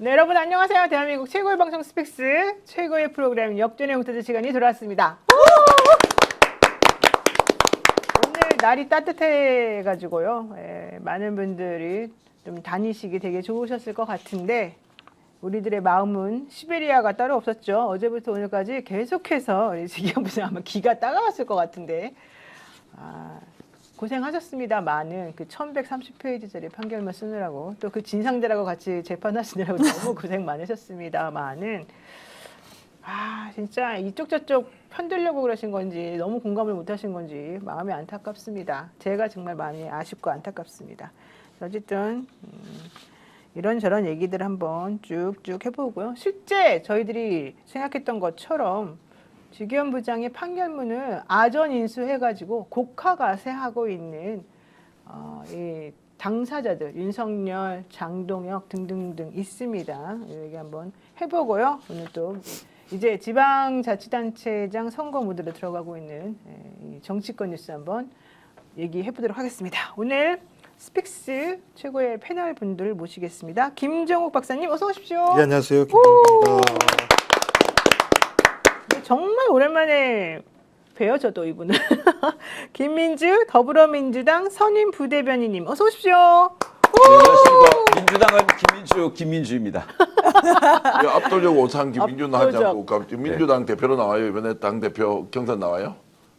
네, 여러분 안녕하세요. 대한민국 최고의 방송 스픽스 최고의 프로그램 역전의 용타자 시간이 돌아왔습니다. 오늘 날이 따뜻해가지고요. 많은 분들이 좀 다니시기 되게 좋으셨을 것 같은데 우리들의 마음은 시베리아가 따로 없었죠. 어제부터 오늘까지 계속해서 우리 지기현 부장 아마 기가 따가웠을 것 같은데 고생하셨습니다. 많은 그 1130페이지짜리 판결문 쓰느라고 또 그 진상들하고 같이 재판하시느라고 너무 고생 많으셨습니다. 많은 진짜 이쪽 저쪽 편들려고 그러신 건지 너무 공감을 못 하신 건지 마음이 안타깝습니다. 제가 정말 많이 아쉽고 안타깝습니다. 어쨌든 이런저런 얘기들 한번 쭉쭉 해보고요. 실제 저희들이 생각했던 것처럼 지기현 부장의 판결문을 아전 인수해가지고 곡하가세하고 있는 이 당사자들 윤석열, 장동혁 등등등 있습니다. 여기 한번 해보고요. 오늘 또 이제 지방자치단체장 선거 무드로 들어가고 있는 이 정치권 뉴스 한번 얘기해보도록 하겠습니다. 오늘 스픽스 최고의 패널 분들 모시겠습니다. 김정욱 박사님 어서 오십시오. 네, 안녕하세요. 김정욱입니다. 정말 오랜만에 뵈요, 저도 이분은. 김민주 더불어민주당 선임 부대변인님 어서 오십시오. 네, 안녕하십니까. 민주당은 김민주입니다. 압도적 우상 김민주는 하지 압도적. 않고 갑자기 민주당 대표로 나와요. 이번에 당 대표 경선 나와요?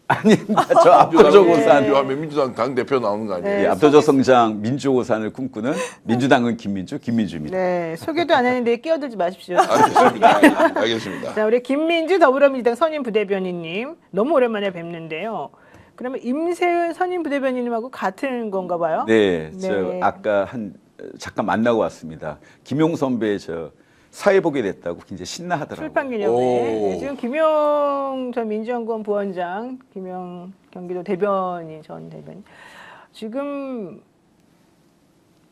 아닙니다. 저 압도적 우산. 하면 민주당 당 대표 나오는 거 아니에요? 예, 압도적 성장 민주 우산을 꿈꾸는 민주당은 김민주입니다. 네, 소개도 안 했는데 끼어들지 마십시오. 알겠습니다. 알겠습니다. 자, 우리 김민주 더불어민주당 선임 부대변인님 너무 오랜만에 뵙는데요. 그러면 임세은 선임 부대변인님하고 같은 건가 봐요? 네, 네. 저 아까 잠깐 만나고 왔습니다. 김용 선배 저 사회 보게 됐다고 굉장히 신나하더라고요. 출판 기념회. 네, 지금 김용 전 민주연구원 부원장, 김용 경기도 대변인 전 대변인. 지금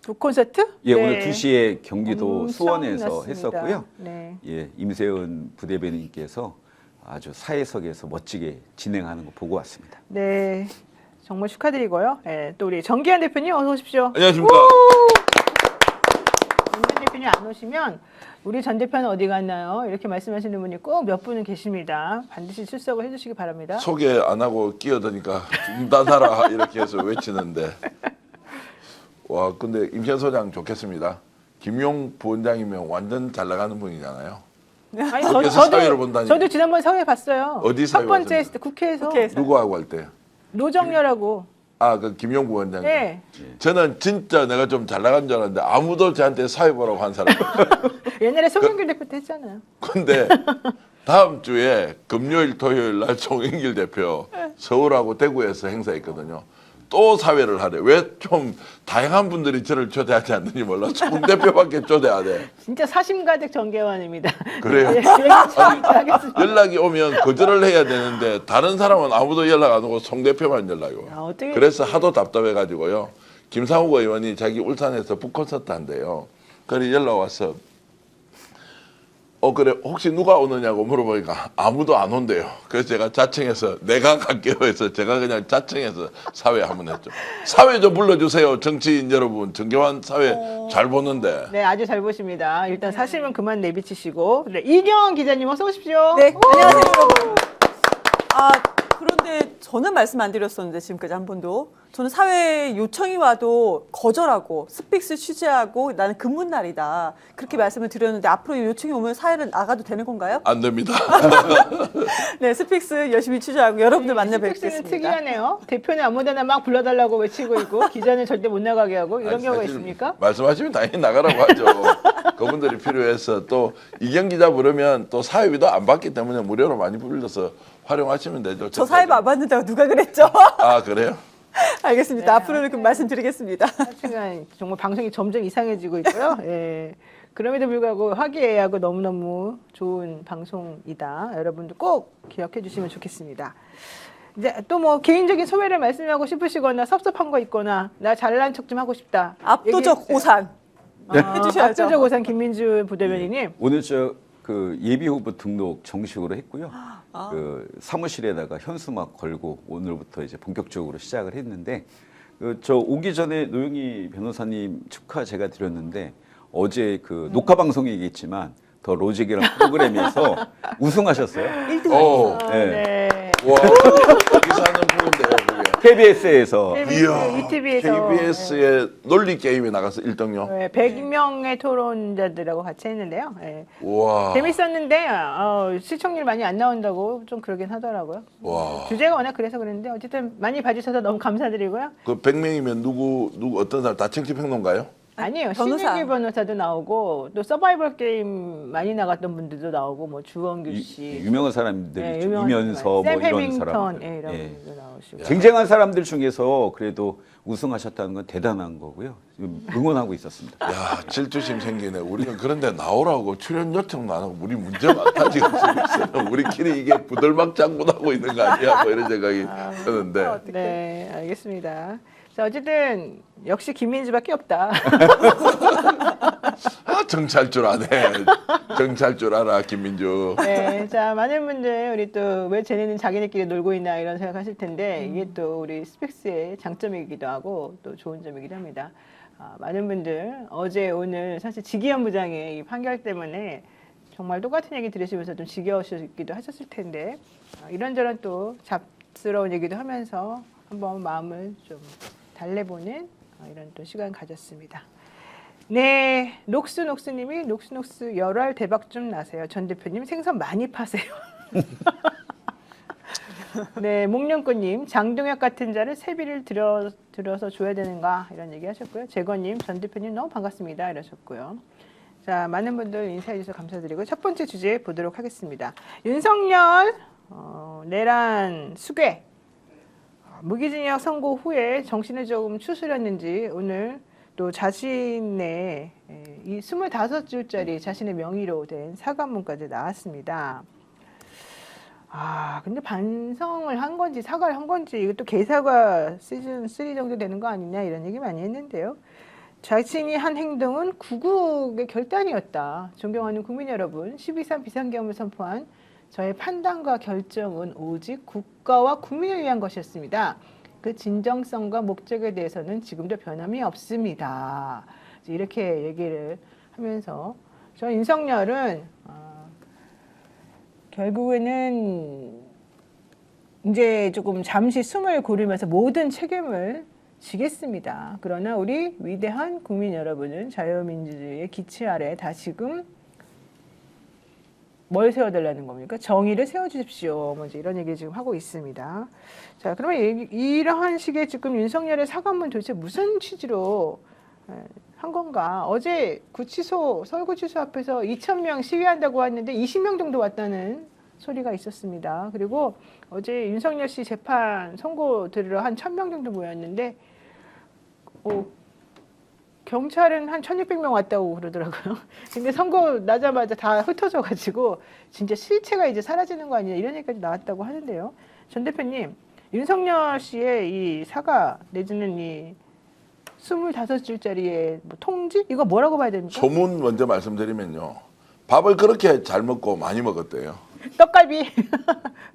북콘서트? 예, 오늘 2시에 경기도 엄청 수원에서 났습니다. 했었고요. 네. 예, 임세은 부대변인께서 아주 사회석에서 멋지게 진행하는 거 보고 왔습니다. 네, 정말 축하드리고요. 네, 또 우리 정기현 대표님 어서 오십시오. 안녕하십니까? 정기현 대표님 안 오시면 우리 전 대표는 어디 갔나요? 이렇게 말씀하시는 분이 꼭 몇 분은 계십니다. 반드시 출석을 해주시기 바랍니다. 소개 안 하고 끼어드니까 중단하라 이렇게 해서 외치는데 와 근데 임현 소장 좋겠습니다. 김용 부원장이면 완전 잘 나가는 분이잖아요. 아니, 거기서 사회를 본다니. 저도 지난번 사회 봤어요. 어디 첫 사회 번째 봤습니까? 했을 때 국회에서 누구하고 할 때? 노정렬하고. 그 김용 부원장. 네. 저는 진짜 내가 좀 잘 나간 줄 알았는데 아무도 저한테 사회 보라고 한 사람. 옛날에 송영길 대표 때 했잖아요. 근데 다음 주에 금요일 토요일 날 송영길 대표 서울하고 대구에서 행사했거든요. 또 사회를 하래. 왜 좀 다양한 분들이 저를 초대하지 않는지 몰라. 송 대표밖에 초대해야 돼. 진짜 사심 가득 정계환입니다. 그래요? 네, 하겠습니다. 연락이 오면 거절을 해야 되는데 다른 사람은 아무도 연락 안 오고 송 대표만 연락이 와. 어떻게 그래서 하도 답답해가지고요. 김상욱 의원이 자기 울산에서 북콘서트 한대요. 그래 연락 와서 그래 혹시 누가 오느냐고 물어보니까 아무도 안 온대요. 그래서 제가 자청해서 내가 갈게요 해서 제가 그냥 자청해서 사회 한번 했죠. 사회 좀 불러주세요. 정치인 여러분. 정계환 사회 잘 보는데. 네, 아주 잘 보십니다. 일단 사심은 그만 내비치시고. 네, 이경원 기자님 어서 오십시오. 네, 안녕하세요, 여러분. 그런데 저는 말씀 안 드렸었는데 지금까지 한 번도 저는 사회 요청이 와도 거절하고 스픽스 취재하고 나는 근무 날이다 그렇게 말씀을 드렸는데 앞으로 요청이 오면 사회를 나가도 되는 건가요? 안 됩니다. 네, 스픽스 열심히 취재하고 여러분들 만나 스픽스는 뵙겠습니다. 특이하네요. 대표는 아무데나 막 불러달라고 외치고 있고 기자는 절대 못 나가게 하고 이런 아니, 경우가 사실 있습니까? 말씀하시면 당연히 나가라고 하죠. 그분들이 필요해서 또 이경 기자 부르면 또 사회비도 안 받기 때문에 무료로 많이 불러서 활용하시면 되죠. 저 사회 안 받는다고 누가 그랬죠? 그래요? 알겠습니다. 네, 앞으로는 그 말씀드리겠습니다. 하여튼 정말 방송이 점점 이상해지고 있고요. 예. 그럼에도 불구하고 화기애애하고 너무너무 좋은 방송이다. 여러분들 꼭 기억해 주시면 좋겠습니다. 이제 또 뭐 개인적인 소회를 말씀하고 싶으시거나 섭섭한 거 있거나 나 잘난 척 좀 하고 싶다. 압도적 얘기해주세요. 오산 해주셔야죠. 압도적 오산 김민주 부대변인님. 오늘 그 예비 후보 등록 정식으로 했고요. 그 사무실에다가 현수막 걸고 오늘부터 이제 본격적으로 시작을 했는데 저 오기 전에 노영희 변호사님 축하 제가 드렸는데 어제 그 녹화 방송이겠지만 더 로직이라는 프로그램에서 우승하셨어요. 1등 오. 하셨어요. 네. 와, 기사는 보는데요, 그게. KBS에서 이야, ETV에서 KBS의 논리 게임에 나가서 1등요. 네, 100명의 토론자들하고 같이 했는데요. 네. 와, 재밌었는데 시청률 많이 안 나온다고 좀 그러긴 하더라고요. 와. 주제가 워낙 그래서 그랬는데 어쨌든 많이 봐주셔서 너무 감사드리고요. 그 100명이면 누구 어떤 사람 다 정치평론가요? 아니에요. 변호사. 신유기 변호사도 나오고 또 서바이벌 게임 많이 나갔던 분들도 나오고 뭐 주원규 씨, 유명한 사람들 네, 있죠. 유명한 이면서 뭐 샘 이런 해밍턴 사람들. 예, 이런 예. 분들 나오시고. 쟁쟁한 사람들 중에서 그래도 우승하셨다는 건 대단한 거고요. 지금 응원하고 있었습니다. 야, 질투심 생기네. 우리는 그런데 나오라고 출연 요청도 안 하고 우리 문제 많다 지금 있어요. 우리끼리 이게 부들막 장군하고 있는 거 아니야? 뭐 이런 생각이 드는데. 네, 알겠습니다. 자, 어쨌든 역시 김민지밖에 없다. 아, 정치할 줄 아네. 정치할 줄 알아, 김민주. 네, 자, 많은 분들 우리 또 왜 쟤네는 자기네끼리 놀고 있나 이런 생각하실 텐데 이게 또 우리 스펙스의 장점이기도 하고 또 좋은 점이기도 합니다. 많은 분들 어제 오늘 사실 지기현 부장의 이 판결 때문에 정말 똑같은 얘기 들으시면서 좀 지겨우시기도 하셨을 텐데 이런저런 또 잡스러운 얘기도 하면서 한번 마음을 좀 달래보는 이런 또 시간 가졌습니다. 네, 녹수님이 녹수 열알 대박 좀 나세요. 전 대표님 생선 많이 파세요. 네, 목련꽃님 장동혁 같은 자를 세비를 들어서 줘야 되는가 이런 얘기 하셨고요. 재건님 전 대표님 너무 반갑습니다 이러셨고요. 자, 많은 분들 인사해 주셔서 감사드리고 첫 번째 주제 보도록 하겠습니다. 윤석열 내란 수괴 무기징역 선고 후에 정신을 조금 추스렸는지 오늘 또 자신의 이 25줄짜리 자신의 명의로 된 사과문까지 나왔습니다. 근데 반성을 한 건지 사과를 한 건지 이것도 개사과 시즌 3 정도 되는 거 아니냐 이런 얘기 많이 했는데요. 자신이 한 행동은 구국의 결단이었다. 존경하는 국민 여러분, 12.3 비상계엄을 선포한 저의 판단과 결정은 오직 국가와 국민을 위한 것이었습니다. 그 진정성과 목적에 대해서는 지금도 변함이 없습니다. 이렇게 얘기를 하면서 저 윤석열은 결국에는 이제 조금 잠시 숨을 고르면서 모든 책임을 지겠습니다. 그러나 우리 위대한 국민 여러분은 자유민주주의의 기치 아래 다시금 뭘 세워달라는 겁니까? 정의를 세워주십시오. 뭐 이제 이런 얘기 지금 하고 있습니다. 자, 그러면 이러한 식의 지금 윤석열의 사과문 도대체 무슨 취지로 한 건가? 어제 구치소, 서울구치소 앞에서 2,000명 시위한다고 왔는데 20명 정도 왔다는 소리가 있었습니다. 그리고 어제 윤석열 씨 재판 선고 들으러 한 1,000명 정도 모였는데 경찰은 한 1,600명 왔다고 그러더라고요. 근데 선고 나자마자 다 흩어져가지고 진짜 실체가 이제 사라지는 거 아니냐 이런 얘기까지 나왔다고 하는데요. 전 대표님, 윤석열 씨의 이 사과 내지는 이 25줄짜리의 뭐 통지? 이거 뭐라고 봐야 됩니까? 소문 먼저 말씀드리면요. 밥을 그렇게 잘 먹고 많이 먹었대요. 떡갈비.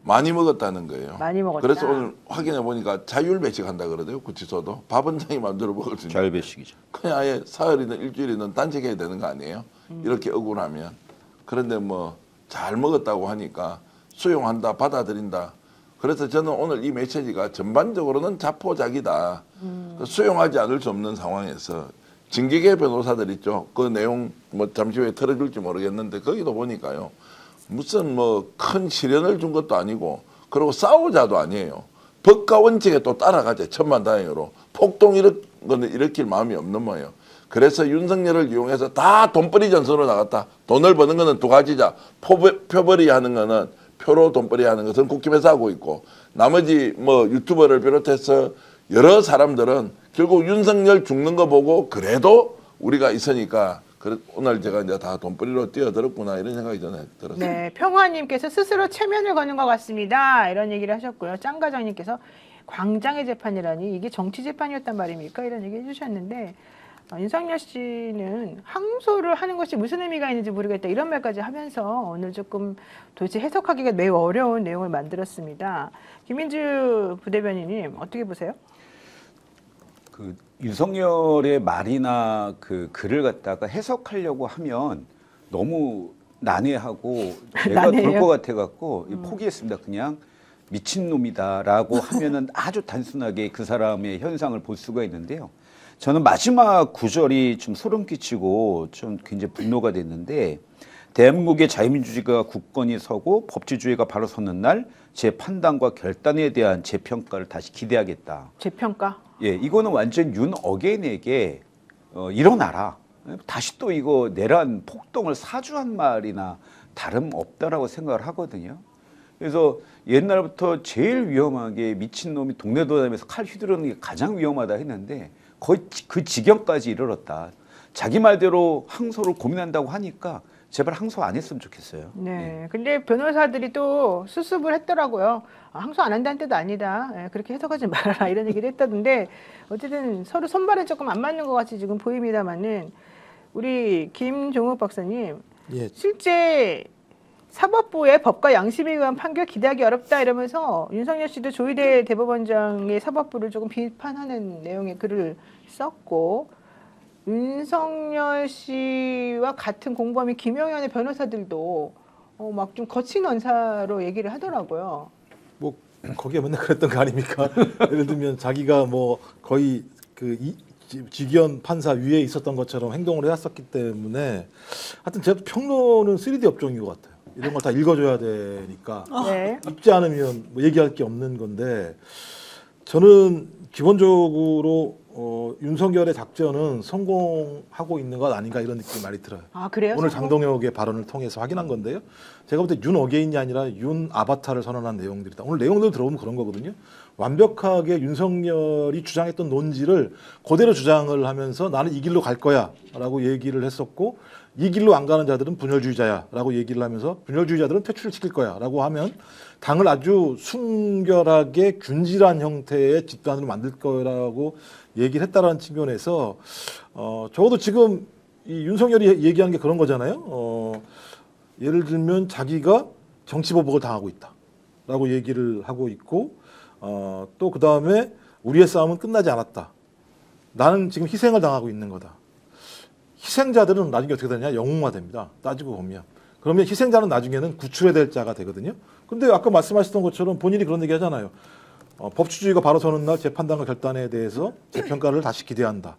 많이 먹었다는 거예요. 많이 먹었다. 그래서 오늘 확인해 보니까 자율 배식한다 그러대요. 구치소도 밥원장이 마음대로 먹을 수 있는. 자율배식이죠. 그냥 아예 사흘이든 일주일이든 단식해야 되는 거 아니에요? 이렇게 억울하면. 그런데 뭐 잘 먹었다고 하니까 수용한다, 받아들인다. 그래서 저는 오늘 이 메시지가 전반적으로는 자포자기다. 수용하지 않을 수 없는 상황에서 징계계 변호사들 있죠. 그 내용 뭐 잠시 후에 털어줄지 모르겠는데 거기도 보니까요. 무슨 뭐 큰 시련을 준 것도 아니고 그리고 싸우자도 아니에요. 법과 원칙에 또 따라가자. 천만다행으로. 폭동 이런 거는 일으킬 마음이 없는 모예요. 그래서 윤석열을 이용해서 다 돈벌이 전선으로 나갔다. 돈을 버는 거는 두 가지자. 표벌이 하는 거는 표로 돈벌이 하는 것은 국힘에서 하고 있고 나머지 뭐 유튜버를 비롯해서 여러 사람들은 결국 윤석열 죽는 거 보고 그래도 우리가 있으니까 오늘 제가 이제 다 돈벌이로 뛰어들었구나 이런 생각이 저는 들었어요. 네, 평화님께서 스스로 체면을 거는 것 같습니다. 이런 얘기를 하셨고요. 짱가장님께서 광장의 재판이라니 이게 정치 재판이었단 말입니까? 이런 얘기 해주셨는데 윤석열 씨는 항소를 하는 것이 무슨 의미가 있는지 모르겠다 이런 말까지 하면서 오늘 조금 도대체 해석하기가 매우 어려운 내용을 만들었습니다. 김민주 부대변인님 어떻게 보세요? 그 윤석열의 말이나 그 글을 갖다가 해석하려고 하면 너무 난해하고 내가 난해해요? 돌 것 같아갖고 포기했습니다. 그냥 미친놈이다라고 하면은 아주 단순하게 그 사람의 현상을 볼 수가 있는데요. 저는 마지막 구절이 좀 소름 끼치고 좀 굉장히 분노가 됐는데, 대한민국의 자유민주주의가 굳건히 서고 법치주의가 바로 서는 날 제 판단과 결단에 대한 재평가를 다시 기대하겠다. 재평가. 예, 이거는 완전 윤 어게인에게 일어나라. 다시 또 이거 내란 폭동을 사주한 말이나 다름없다라고 생각을 하거든요. 그래서 옛날부터 제일 위험하게 미친놈이 동네 돌아다니면서 칼 휘두르는 게 가장 위험하다 했는데 거의 그 지경까지 이르렀다. 자기 말대로 항소를 고민한다고 하니까 제발 항소 안 했으면 좋겠어요. 네. 근데 변호사들이 또 수습을 했더라고요. 항소 안 한다는 뜻 아니다. 그렇게 해석하지 말아라. 이런 얘기를 했다던데, 어쨌든 서로 손발은 조금 안 맞는 것 같이 지금 보입니다만은, 우리 김종욱 박사님, 예. 실제 사법부의 법과 양심에 의한 판결 기대하기 어렵다 이러면서 윤석열 씨도 조희대 대법원장의 사법부를 조금 비판하는 내용의 글을 썼고, 윤석열 씨와 같은 공범인 김영현의 변호사들도 막 좀 거친 언사로 얘기를 하더라고요. 뭐 거기에 맨날 그랬던 거 아닙니까? 예를 들면 자기가 뭐 거의 그 직위원 판사 위에 있었던 것처럼 행동을 해왔었기 때문에, 하여튼 제가 평론은 3D 업종인 것 같아요. 이런 걸 다 읽어줘야 되니까 네. 읽지 않으면 뭐 얘기할 게 없는 건데, 저는 기본적으로 윤석열의 작전은 성공하고 있는 것 아닌가 이런 느낌이 많이 들어요. 아, 그래요? 오늘 장동혁의 발언을 통해서 확인한 건데요. 제가 볼 때 윤 어게인이 아니라 윤 아바타를 선언한 내용들이다. 오늘 내용들 들어보면 그런 거거든요. 완벽하게 윤석열이 주장했던 논지를 그대로 주장을 하면서 나는 이 길로 갈 거야 라고 얘기를 했었고, 이 길로 안 가는 자들은 분열주의자야 라고 얘기를 하면서 분열주의자들은 퇴출을 시킬 거야 라고 하면 당을 아주 순결하게 균질한 형태의 집단으로 만들 거라고 얘기를 했다라는 측면에서 적어도 지금 이 윤석열이 얘기하는 게 그런 거잖아요. 예를 들면 자기가 정치보복을 당하고 있다라고 얘기를 하고 있고, 또 그 다음에 우리의 싸움은 끝나지 않았다. 나는 지금 희생을 당하고 있는 거다. 희생자들은 나중에 어떻게 되냐? 영웅화됩니다. 따지고 보면. 그러면 희생자는 나중에는 구출해야 될 자가 되거든요. 근데 아까 말씀하셨던 것처럼 본인이 그런 얘기 하잖아요. 법치주의가 바로 서는 날 재판단과 결단에 대해서 재평가를 다시 기대한다.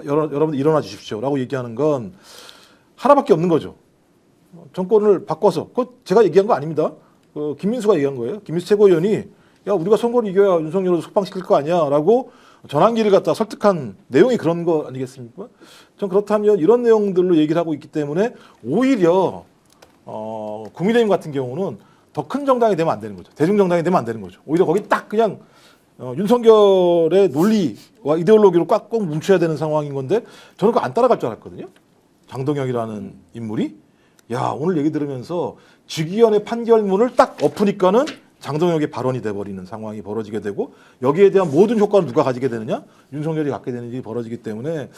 여러분들 일어나 주십시오. 라고 얘기하는 건 하나밖에 없는 거죠. 정권을 바꿔서. 그거 제가 얘기한 거 아닙니다. 김민수가 얘기한 거예요. 김민수 최고위원이 야, 우리가 선거를 이겨야 윤석열을 석방시킬 거 아니야. 라고 전환기를 갖다 설득한 내용이 그런 거 아니겠습니까? 전 그렇다면 이런 내용들로 얘기를 하고 있기 때문에 오히려 국민의힘 같은 경우는 더 큰 정당이 되면 안 되는 거죠. 대중정당이 되면 안 되는 거죠. 오히려 거기 딱 그냥 윤석열의 논리와 이데올로기로 꽉 뭉쳐야 되는 상황인 건데, 저는 그거 안 따라갈 줄 알았거든요. 장동혁이라는 인물이. 야, 오늘 얘기 들으면서 직위원회 판결문을 딱 엎으니까는 장동혁의 발언이 돼버리는 상황이 벌어지게 되고, 여기에 대한 모든 효과는 누가 가지게 되느냐? 윤석열이 갖게 되는 일이 벌어지기 때문에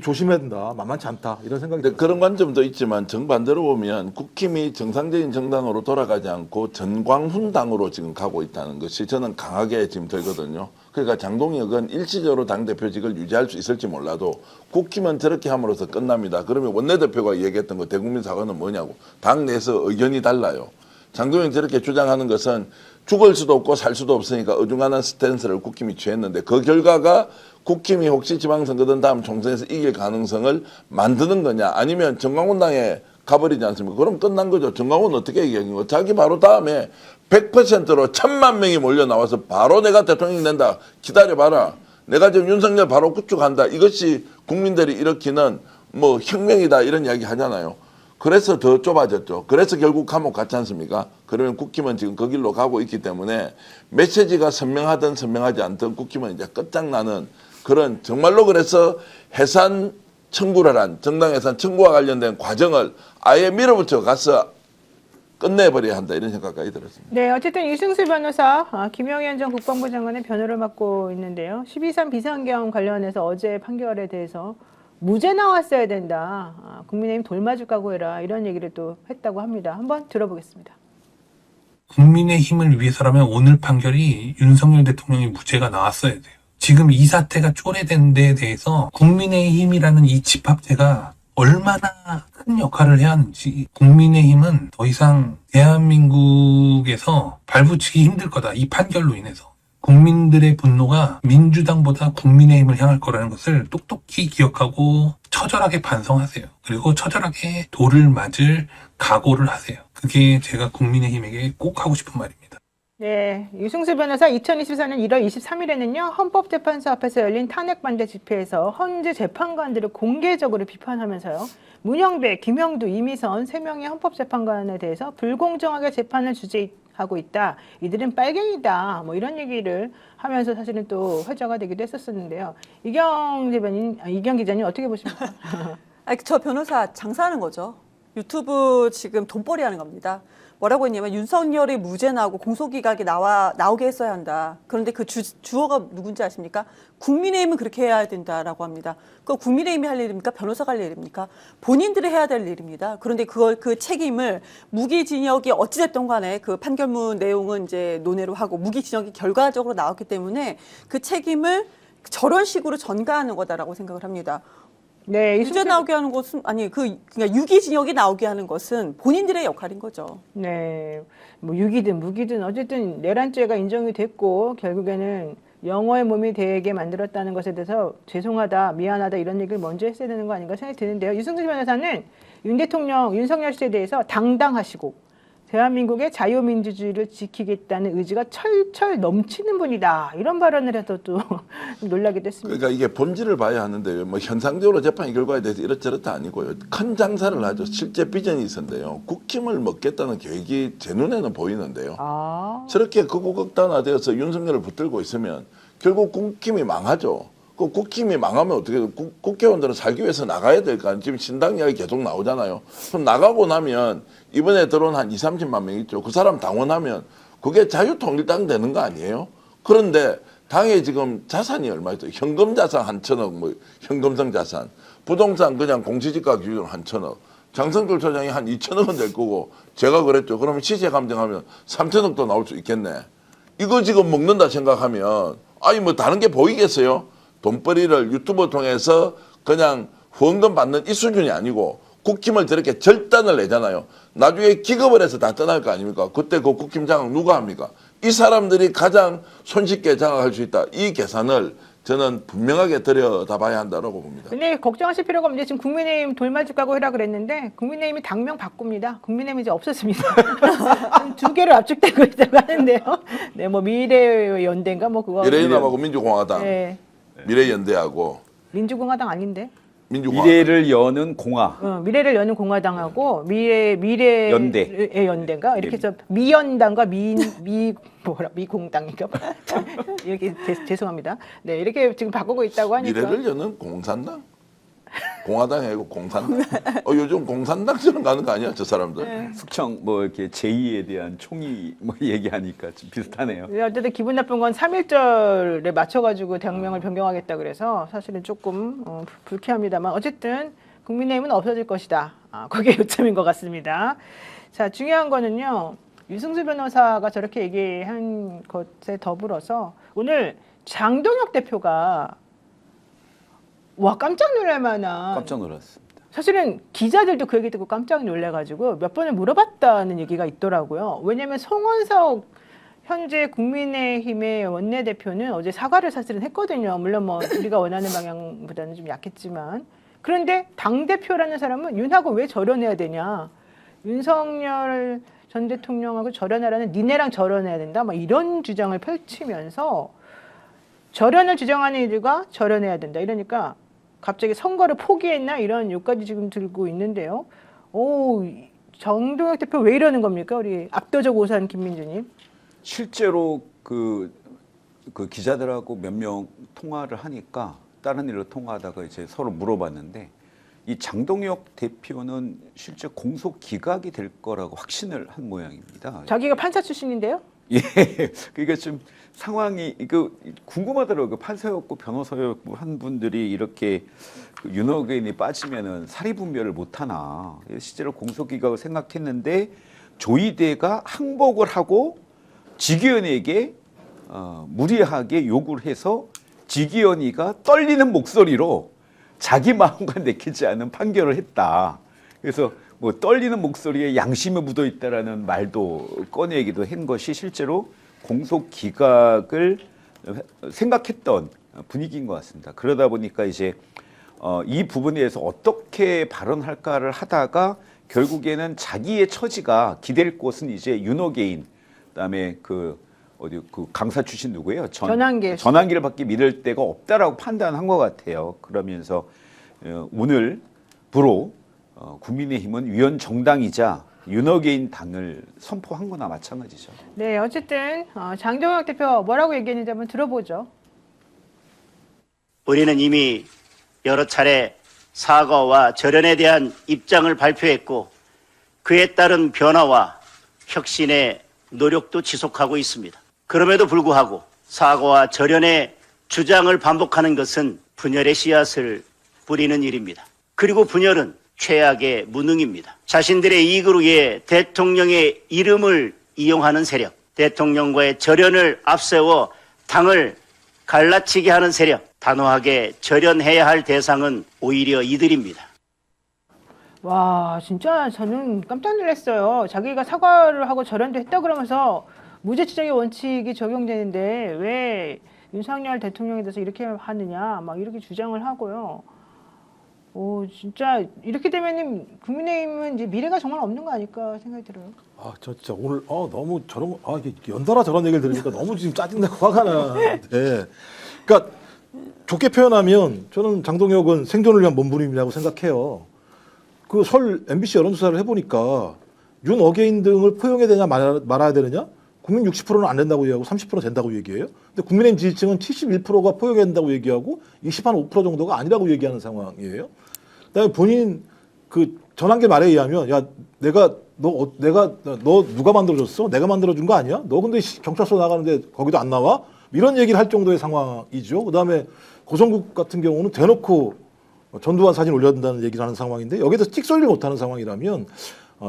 조심해야 된다. 만만치 않다. 이런 생각이 들어요. 그런 관점도 있지만 정반대로 보면 국힘이 정상적인 정당으로 돌아가지 않고 전광훈당으로 지금 가고 있다는 것이 저는 강하게 지금 들거든요. 그러니까 장동혁은 일시적으로 당대표직을 유지할 수 있을지 몰라도 국힘은 저렇게 함으로써 끝납니다. 그러면 원내대표가 얘기했던 거 대국민 사과는 뭐냐고. 당 내에서 의견이 달라요. 장동혁이 저렇게 주장하는 것은 죽을 수도 없고 살 수도 없으니까 어중간한 스탠스를 국힘이 취했는데, 그 결과가 국힘이 혹시 지방선거든 다음 총선에서 이길 가능성을 만드는 거냐, 아니면 정광훈당에 가버리지 않습니까? 그럼 끝난 거죠. 정광훈은 어떻게 얘기한 거? 자기 바로 다음에 100%로 1000만 명이 몰려 나와서 바로 내가 대통령이 된다. 기다려봐라. 내가 지금 윤석열 바로 구축한다. 이것이 국민들이 일으키는 뭐 혁명이다 이런 이야기 하잖아요. 그래서 더 좁아졌죠. 그래서 결국 감옥 갔지 않습니까? 그러면 국힘은 지금 그 길로 가고 있기 때문에 메시지가 선명하든 선명하지 않든 국힘은 이제 끝장나는 그런, 정말로 그래서 해산 청구를 한, 정당 해산 청구와 관련된 과정을 아예 밀어붙여 가서 끝내버려야 한다 이런 생각까지 들었습니다. 네, 어쨌든 이승수 변호사, 김영현 전 국방부 장관의 변호를 맡고 있는데요. 12.3 비상경 관련해서 어제 판결에 대해서 무죄 나왔어야 된다. 국민의힘 돌맞을 각오해라. 이런 얘기를 또 했다고 합니다. 한번 들어보겠습니다. 국민의힘을 위해서라면 오늘 판결이 윤석열 대통령이 무죄가 나왔어야 돼요. 지금 이 사태가 초래된 데에 대해서 국민의힘이라는 이 집합체가 얼마나 큰 역할을 해야 하는지, 국민의힘은 더 이상 대한민국에서 발붙이기 힘들 거다. 이 판결로 인해서. 국민들의 분노가 민주당보다 국민의힘을 향할 거라는 것을 똑똑히 기억하고 처절하게 반성하세요. 그리고 처절하게 돌을 맞을 각오를 하세요. 그게 제가 국민의힘에게 꼭 하고 싶은 말입니다. 네, 유승수 변호사 2024년 1월 23일에는요, 헌법재판소 앞에서 열린 탄핵반대 집회에서 헌재 재판관들을 공개적으로 비판하면서요, 문영배, 김영두, 이미선 3명의 헌법재판관에 대해서 불공정하게 재판을 주재하고 있다. 이들은 빨갱이다. 뭐 이런 얘기를 하면서 사실은 또 화제가 되기도 했었는데요. 이경 기자님 어떻게 보십니까? 아니, 저 변호사 장사하는 거죠. 유튜브 지금 돈벌이 하는 겁니다. 뭐라고 했냐면 윤석열이 무죄 나오고 공소기각이 나오게 했어야 한다. 그런데 그 주어가 누군지 아십니까? 국민의힘은 그렇게 해야 된다라고 합니다. 그거 국민의힘이 할 일입니까? 변호사가 할 일입니까? 본인들이 해야 될 일입니다. 그런데 그 책임을 무기징역이 어찌됐든 간에 그 판결문 내용은 이제 논의로 하고 무기징역이 결과적으로 나왔기 때문에 그 책임을 저런 식으로 전가하는 거다라고 생각을 합니다. 네, 유죄 나오게 하는 것은 아니 그러니까 유기징역이 나오게 하는 것은 본인들의 역할인 거죠. 네, 뭐 유기든 무기든 어쨌든 내란죄가 인정이 됐고 결국에는 영어의 몸이 되게 만들었다는 것에 대해서 죄송하다, 미안하다 이런 얘기를 먼저 했어야 되는 거 아닌가 생각이 드는데요. 유승수 변호사는 윤 대통령, 윤석열 씨에 대해서 당당하시고 대한민국의 자유민주주의를 지키겠다는 의지가 철철 넘치는 분이다. 이런 발언을 해서 또 놀라기도 했습니다. 그러니까 이게 본질을 봐야 하는데요. 뭐 현상적으로 재판 결과에 대해서 이렇저렇다 아니고요. 큰 장사를 하죠. 실제 비전이 있었는데요. 국힘을 먹겠다는 계획이 제 눈에는 보이는데요. 저렇게 극우극단화되어서 윤석열을 붙들고 있으면 결국 국힘이 망하죠. 그 국힘이 망하면 어떻게 해요? 국회의원들은 살기 위해서 나가야 될 거 아니에요. 지금 신당 이야기 계속 나오잖아요. 그럼 나가고 나면 이번에 들어온 한 20-30만 명 있죠. 그 사람 당원하면 그게 자유통일당 되는 거 아니에요? 그런데 당에 지금 자산이 얼마 있어요? 현금 자산 1,000억, 뭐 현금성 자산, 부동산 그냥 공시지가 기준 1,000억, 장성철 처장이 한 2,000억은 될 거고 제가 그랬죠. 그러면 시세 감정하면 3,000억도 나올 수 있겠네. 이거 지금 먹는다 생각하면 아니 뭐 다른 게 보이겠어요? 돈벌이를 유튜브 통해서 그냥 후원금 받는 이 수준이 아니고 국힘을 저렇게 절단을 내잖아요. 나중에 기급을 해서 다 떠날 거 아닙니까? 그때 그 국힘 장악 누가 합니까? 이 사람들이 가장 손쉽게 장악할 수 있다. 이 계산을 저는 분명하게 들여다봐야 한다고 봅니다. 근데 걱정하실 필요가 없는데 지금 국민의힘 돌맞을 까고 해라 그랬는데 국민의힘이 당명 바꿉니다. 국민의힘 이제 없었습니다. 2개를 압축되고 있다고 하는데요. 네, 뭐 미래연대인가 뭐 그거. 미래연합하고 민주공화당, 네. 미래연대하고 민주공화당 아닌데? 민주공화당. 미래를 여는 공화. 미래를 여는 공화당하고 연대. 연대인가 이렇게 해서 미연당과 미공당인가 이렇게 죄송합니다. 네, 이렇게 지금 바꾸고 있다고 하니까. 미래를 여는 공산당? 공화당이 아니고 공산당? 요즘 공산당처럼 가는 거 아니야, 저 사람들? 숙청 뭐 이렇게 제2에 대한 총의 뭐 얘기하니까 좀 비슷하네요. 네, 어쨌든 기분 나쁜 건 3.1절에 맞춰가지고 당명을 변경하겠다 그래서 사실은 조금 불쾌합니다만 어쨌든 국민의힘은 없어질 것이다. 그게 요점인 것 같습니다. 자, 중요한 거는요. 유승수 변호사가 저렇게 얘기한 것에 더불어서 오늘 장동혁 대표가 와 깜짝 놀랄 만한 깜짝 놀랐습니다. 사실은 기자들도 그 얘기 듣고 깜짝 놀래가지고 몇 번을 물어봤다는 얘기가 있더라고요. 왜냐하면 송원석 현재 국민의힘의 원내대표는 어제 사과를 사실은 했거든요. 물론 뭐 우리가 원하는 방향보다는 좀 약했지만 그런데 당대표라는 사람은 윤하고 왜 절연해야 되냐. 윤석열 전 대통령하고 절연하라는 니네랑 절연해야 된다. 막 이런 주장을 펼치면서 절연을 주장하는 이들과 절연해야 된다. 이러니까 갑자기 선거를 포기했나 이런 욕까지 지금 들고 있는데요. 장동혁 대표 왜 이러는 겁니까? 우리 압도적 오산 김민주님. 실제로 그 기자들하고 몇 명 통화를 하니까 다른 일로 통화하다가 이제 서로 물어봤는데 이 장동혁 대표는 실제 공소 기각이 될 거라고 확신을 한 모양입니다. 자기가 판사 출신인데요? 예, 그러니까 좀 상황이 이거 궁금하더라고요. 판사였고 변호사였고 한 분들이 이렇게 윤호견이 빠지면은 사리분별을 못 하나. 실제로 공소기각을 생각했는데 조희대가 항복을 하고 직위원에게 무리하게 요구를 해서 지기현이가 떨리는 목소리로 자기 마음과 내키지 않은 판결을 했다. 그래서 뭐 떨리는 목소리에 양심이 묻어 있다라는 말도 꺼내기도 한 것이 실제로 공소 기각을 생각했던 분위기인 것 같습니다. 그러다 보니까 이제 이 부분에 대해서 어떻게 발언할까를 하다가 결국에는 자기의 처지가 기댈 곳은 이제 윤호개인, 그다음에 그 강사 출신 누구예요? 전환기를 믿을 데가 없다라고 판단한 것 같아요. 그러면서 오늘부로 국민의힘은 위원 정당이자 윤호개인 당을 선포한 거나 마찬가지죠. 네, 어쨌든 장동혁 대표 뭐라고 얘기했는지 한번 들어보죠. 우리는 이미 여러 차례 사과와 절연에 대한 입장을 발표했고 그에 따른 변화와 혁신의 노력도 지속하고 있습니다. 그럼에도 불구하고 사과와 절연의 주장을 반복하는 것은 분열의 씨앗을 뿌리는 일입니다. 그리고 분열은 최악의 무능입니다. 자신들의 이익을 위해 대통령의 이름을 이용하는 세력, 대통령과의 절연을 앞세워 당을 갈라치게 하는 세력, 단호하게 절연해야 할 대상은 오히려 이들입니다. 와, 진짜 저는 깜짝 놀랐어요. 자기가 사과를 하고 절연도 했다 그러면서 무죄추정의 원칙이 적용되는데 왜 윤석열 대통령에 대해서 이렇게 하느냐 막 이렇게 주장을 하고요. 오, 진짜 이렇게 되면은 국민의힘은 이제 미래가 정말 없는 거 아닐까 생각이 들어요. 아, 저 진짜 오늘 너무 저런 이게 연달아 저런 얘기를 들으니까 너무 지금 짜증나고 화가 나는데, 그러니까 좋게 표현하면 저는 장동혁은 생존을 위한 몸부림이라고 생각해요. 그 설 MBC 여론조사를 해보니까 윤 어게인 등을 포용해야 되냐 말아야 되느냐? 국민 60%는 안 된다고 얘기하고 30% 된다고 얘기해요. 근데 국민의힘 지지층은 71%가 포용해야 된다고 얘기하고 5% 정도가 아니라고 얘기하는 상황이에요. 그다음에 본인 그 전환기 말에 의하면 야 너 누가 만들어줬어? 내가 만들어준 거 아니야? 너 근데 경찰서 나가는데 거기도 안 나와? 이런 얘기를 할 정도의 상황이죠. 그다음에 고성국 같은 경우는 대놓고 전두환 사진 올려야 된다는 얘기를 하는 상황인데 여기에서 찍소리를 못하는 상황이라면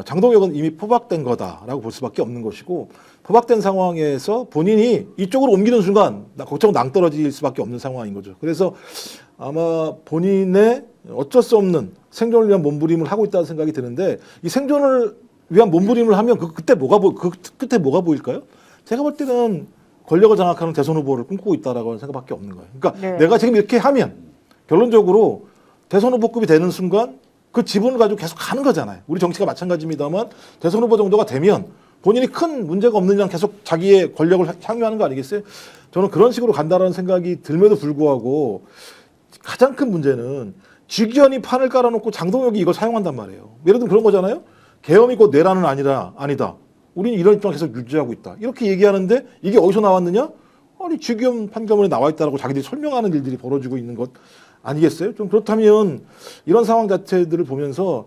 장동혁은 이미 포박된 거다라고 볼 수밖에 없는 것이고, 포박된 상황에서 본인이 이쪽으로 옮기는 순간 걱정 낭떠러질 수밖에 없는 상황인 거죠. 그래서 아마 본인의 어쩔 수 없는 생존을 위한 몸부림을 하고 있다는 생각이 드는데, 이 생존을 위한 몸부림을 하면 그 끝에 뭐가 보일까요? 제가 볼 때는 권력을 장악하는 대선 후보를 꿈꾸고 있다라고 하는 생각밖에 없는 거예요. 그러니까 네. 내가 지금 이렇게 하면 결론적으로 대선 후보급이 되는 순간 그 지분을 가지고 계속 가는 거잖아요. 우리 정치가 마찬가지입니다만 대선 후보 정도가 되면 본인이 큰 문제가 없는 양 계속 자기의 권력을 향유하는 거 아니겠어요? 저는 그런 식으로 간다라는 생각이 들면도 불구하고 가장 큰 문제는 지기현이 판을 깔아놓고 장동혁이 이걸 사용한단 말이에요. 예를 들면 그런 거잖아요. 계엄이 곧 내란은 아니다. 우리는 이런 입장을 계속 유지하고 있다. 이렇게 얘기하는데 이게 어디서 나왔느냐? 아니 지기현 판결문에 나와 있다라고 자기들이 설명하는 일들이 벌어지고 있는 것 아니겠어요? 좀 그렇다면 이런 상황 자체들을 보면서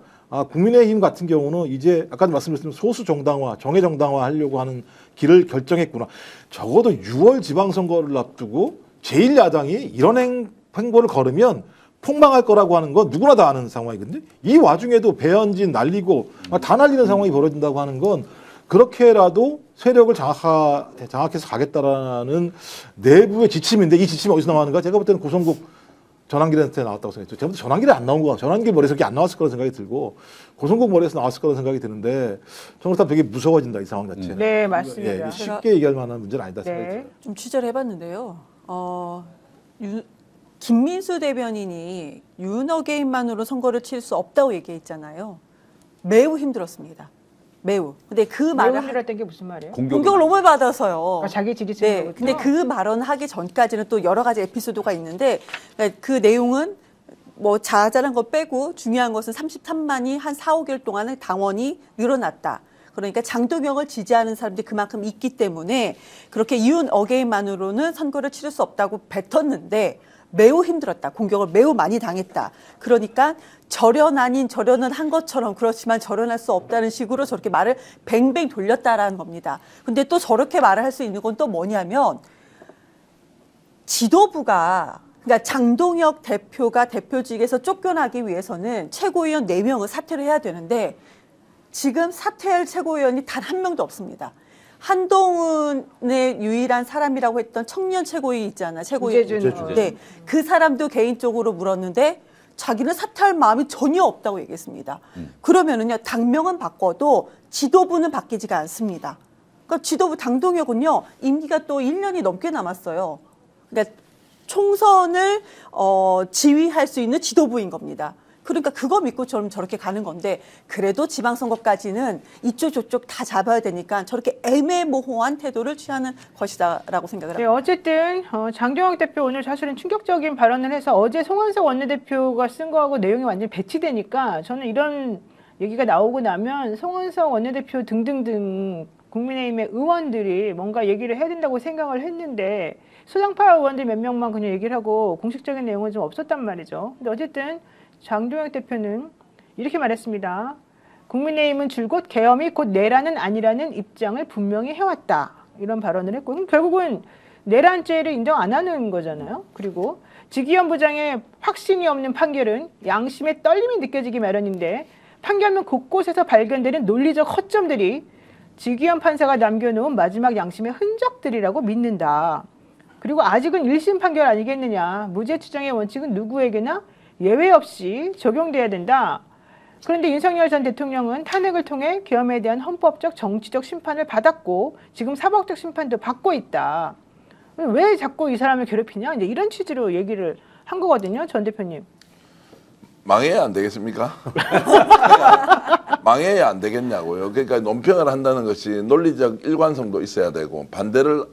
국민의힘 같은 경우는 이제 아까 말씀드렸지만 소수 정당화, 정해 정당화 하려고 하는 길을 결정했구나. 적어도 6월 지방선거를 앞두고 제1야당이 이런 행보를 걸으면 폭망할 거라고 하는 건 누구나 다 아는 상황이거든요. 이 와중에도 배현진 날리고 다 날리는 상황이 벌어진다고 하는 건 그렇게라도 세력을 장악해서 가겠다라는 내부의 지침인데, 이 지침이 어디서 나왔는가? 제가 볼 때는 고성국 전환길한테 나왔다고 생각했죠. 제가 볼 때 전환길에 안 나온 거 같아요. 전환길 머리에서 이렇게 안 나왔을 거라는 생각이 들고 고성국 머리에서 나왔을 거라는 생각이 드는데, 저는 일단 되게 무서워진다, 이 상황 자체는. 네, 맞습니다. 예, 쉽게 얘기할 만한 문제는 아니다 생각이 들어요. 좀 취재를 해봤는데요. 김민수 대변인이 윤어게인만으로 선거를 칠 수 없다고 얘기했잖아요. 매우 힘들었습니다. 매우. 근데 그 말을 힘들었던 게 무슨 말이에요? 공격을 너무 받아서요. 자기 지지층. 네. 근데 그 발언을 하기 전까지는 또 여러 가지 에피소드가 있는데, 그 내용은 뭐 자잘한 거 빼고 중요한 것은 33만이 한 4, 5개월 동안에 당원이 늘어났다. 그러니까 장동혁을 지지하는 사람들이 그만큼 있기 때문에 그렇게 윤 어게인만으로는 선거를 치를 수 없다고 뱉었는데 매우 힘들었다. 공격을 매우 많이 당했다. 그러니까 절연 아닌 절연은 한 것처럼, 그렇지만 절연할 수 없다는 식으로 저렇게 말을 뱅뱅 돌렸다라는 겁니다. 근데 또 저렇게 말을 할 수 있는 건 또 뭐냐면, 지도부가, 그러니까 장동혁 대표가 대표직에서 쫓겨나기 위해서는 최고위원 4명을 사퇴를 해야 되는데 지금 사퇴할 최고위원이 단 한 명도 없습니다. 한동훈의 유일한 사람이라고 했던 청년 최고위 있잖아. 최고위. 우재준. 네. 그 사람도 개인적으로 물었는데 자기는 사퇴할 마음이 전혀 없다고 얘기했습니다. 그러면은요, 당명은 바꿔도 지도부는 바뀌지가 않습니다. 그러니까 지도부 당동혁은요, 임기가 또 1년이 넘게 남았어요. 그러니까 총선을 지휘할 수 있는 지도부인 겁니다. 그러니까 그거 믿고 저렇게 가는 건데, 그래도 지방선거까지는 이쪽 저쪽 다 잡아야 되니까 저렇게 애매모호한 태도를 취하는 것이다라고 생각을 네, 합니다. 어쨌든 장동혁 대표 오늘 사실은 충격적인 발언을 해서 어제 송원석 원내대표가 쓴 거하고 내용이 완전히 배치되니까 저는 이런 얘기가 나오고 나면 송원석 원내대표 등등등 국민의힘의 의원들이 뭔가 얘기를 해야 된다고 생각을 했는데 수당파 의원들 몇 명만 그냥 얘기를 하고 공식적인 내용은 좀 없었단 말이죠. 근데 어쨌든 장동혁 대표는 이렇게 말했습니다. 국민의힘은 줄곧 계엄이 곧 내란은 아니라는 입장을 분명히 해왔다. 이런 발언을 했고 그럼 결국은 내란죄를 인정 안 하는 거잖아요. 그리고 지기현 부장의 확신이 없는 판결은 양심의 떨림이 느껴지기 마련인데 판결문 곳곳에서 발견되는 논리적 허점들이 지기현 판사가 남겨놓은 마지막 양심의 흔적들이라고 믿는다. 그리고 아직은 1심 판결 아니겠느냐. 무죄 추정의 원칙은 누구에게나 예외 없이 적용돼야 된다. 그런데 윤석열 전 대통령은 탄핵을 통해 계엄에 대한 헌법적 정치적 심판을 받았고 지금 사법적 심판도 받고 있다. 왜 자꾸 이 사람을 괴롭히냐? 이제 이런 취지로 얘기를 한 거거든요, 전 대표님. 망해야 안 되겠습니까? 망해야 안 되겠냐고요. 그러니까 논평을 한다는 것이 논리적 일관성도 있어야 되고 반대를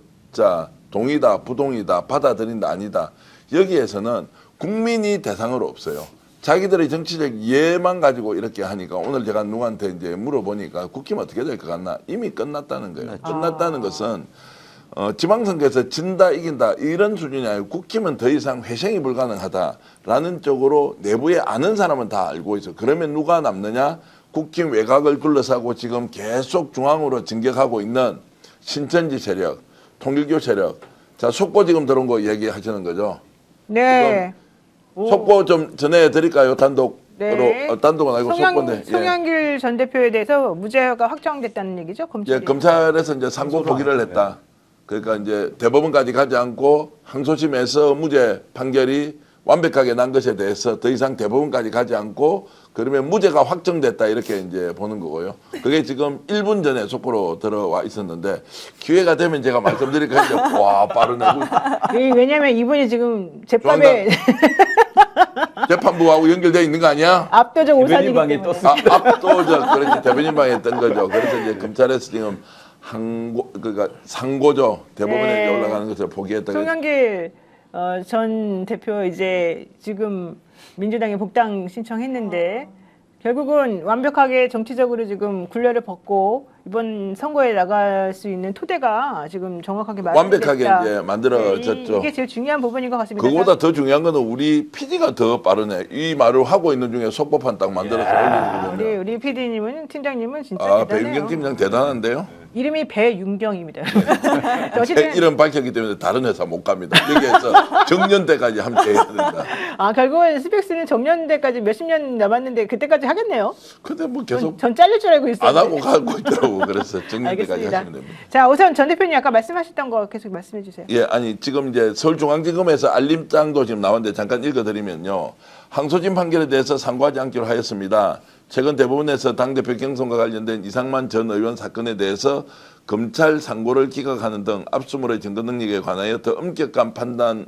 동의다, 부동의다, 받아들인다, 아니다. 여기에서는 국민이 대상으로 없어요. 자기들의 정치적 이해만 가지고 이렇게 하니까 오늘 제가 누구한테 이제 물어보니까 국힘 어떻게 될 것 같나? 이미 끝났다는 거예요. 끝났다는 것은 지방선거에서 진다 이긴다 이런 수준이 아니고 국힘은 더 이상 회생이 불가능하다라는 쪽으로 내부에 아는 사람은 다 알고 있어. 그러면 누가 남느냐? 국힘 외곽을 둘러싸고 지금 계속 중앙으로 진격하고 있는 신천지 세력, 통일교 세력. 자, 속보 지금 들어온 거 얘기하시는 거죠? 네. 속보 좀 전해드릴까요? 단독으로. 네. 단독은 아니고 속보인데. 송영길 전 대표에 대해서 무죄가 확정됐다는 얘기죠? 검찰이. 예, 검찰에서 이제 상고 포기를 했다. 그러니까 이제 대법원까지 가지 않고 항소심에서 무죄 판결이 완벽하게 난 것에 대해서 더 이상 대법원까지 가지 않고 그러면 무죄가 확정됐다 이렇게 이제 보는 거고요. 그게 지금 1분 전에 속보로 들어와 있었는데 기회가 되면 제가 말씀드릴까 했는데 와 빠르네. 왜냐면 이분이 지금 재판에 재판부하고 연결되어 있는 거 아니야? 압도적 오산이기 대변인방에 때문에. 압도적 그렇지 대변인방에 뜬 거죠. 그래서 이제 검찰에서 지금 그러니까 상고죠. 대법원에 네. 이제 올라가는 것을 포기했다. 송영길 전 대표 이제 지금 민주당에 복당 신청했는데 결국은 완벽하게 정치적으로 지금 굴려를 벗고 이번 선거에 나갈 수 있는 토대가 지금 정확하게 완벽하게 마련됐다. 이제 만들어졌죠. 이게 제일 중요한 부분인 것 같습니다. 그거보다 더 중요한 거는 우리 PD가 더 빠르네. 이 말을 하고 있는 중에 속보판 딱 만들어서 올리는 거거든요. 우리 PD님은 팀장님은 진짜 아, 대단해요. 배윤경 팀장 대단한데요. 이름이 배윤경입니다. 어쨌든 제 이름 밝혔기 때문에 다른 회사 못 갑니다. 여기에서 정년 때까지 함께 해야 된다. 결국은 스펙스는 정년대까지 몇십 년 남았는데 그때까지 하겠네요. 근데 뭐 계속 전 잘릴 줄 알고 있어요. 안 하고 가고 있더라고. 그래서 정년 때까지 알겠습니다. 하시면 됩니다. 자, 우선 전 대표님 아까 말씀하셨던 거 계속 말씀해 주세요. 예, 아니 지금 이제 서울중앙지검에서 알림장도 지금 나왔는데 잠깐 읽어드리면요. 항소심 판결에 대해서 상고하지 않기로 하였습니다. 최근 대법원에서 당대표 경선과 관련된 이상만 전 의원 사건에 대해서 검찰 상고를 기각하는 등 압수물의 증거 능력에 관하여 더 엄격한 판단을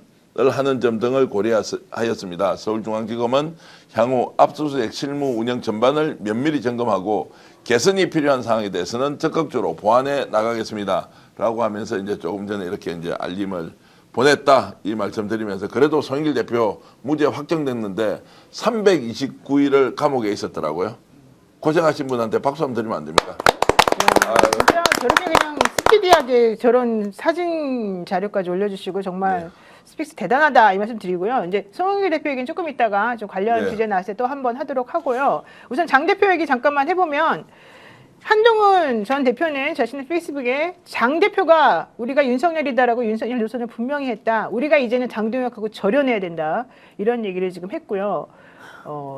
하는 점 등을 고려하였습니다. 서울중앙지검은 향후 압수수색 실무 운영 전반을 면밀히 점검하고 개선이 필요한 사항에 대해서는 적극적으로 보완해 나가겠습니다. 라고 하면서 이제 조금 전에 이렇게 이제 알림을 보냈다 이 말씀 드리면서 그래도 송영길 대표 무죄 확정됐는데 329일을 감옥에 있었더라고요. 고생하신 분한테 박수 한번 드리면 안 됩니까? 진짜 저렇게 그냥 스피디하게 저런 사진 자료까지 올려주시고 정말 스픽스 대단하다 이 말씀 드리고요. 이제 송영길 대표 얘기는 조금 있다가 좀 관련 주제 나왔을 때 또 한번 하도록 하고요. 우선 장 대표 얘기 잠깐만 해보면 한동훈 전 대표는 자신의 페이스북에 장 대표가 우리가 윤석열이다라고 윤석열 노선을 분명히 했다. 우리가 이제는 장동혁하고 절연해야 된다. 이런 얘기를 지금 했고요.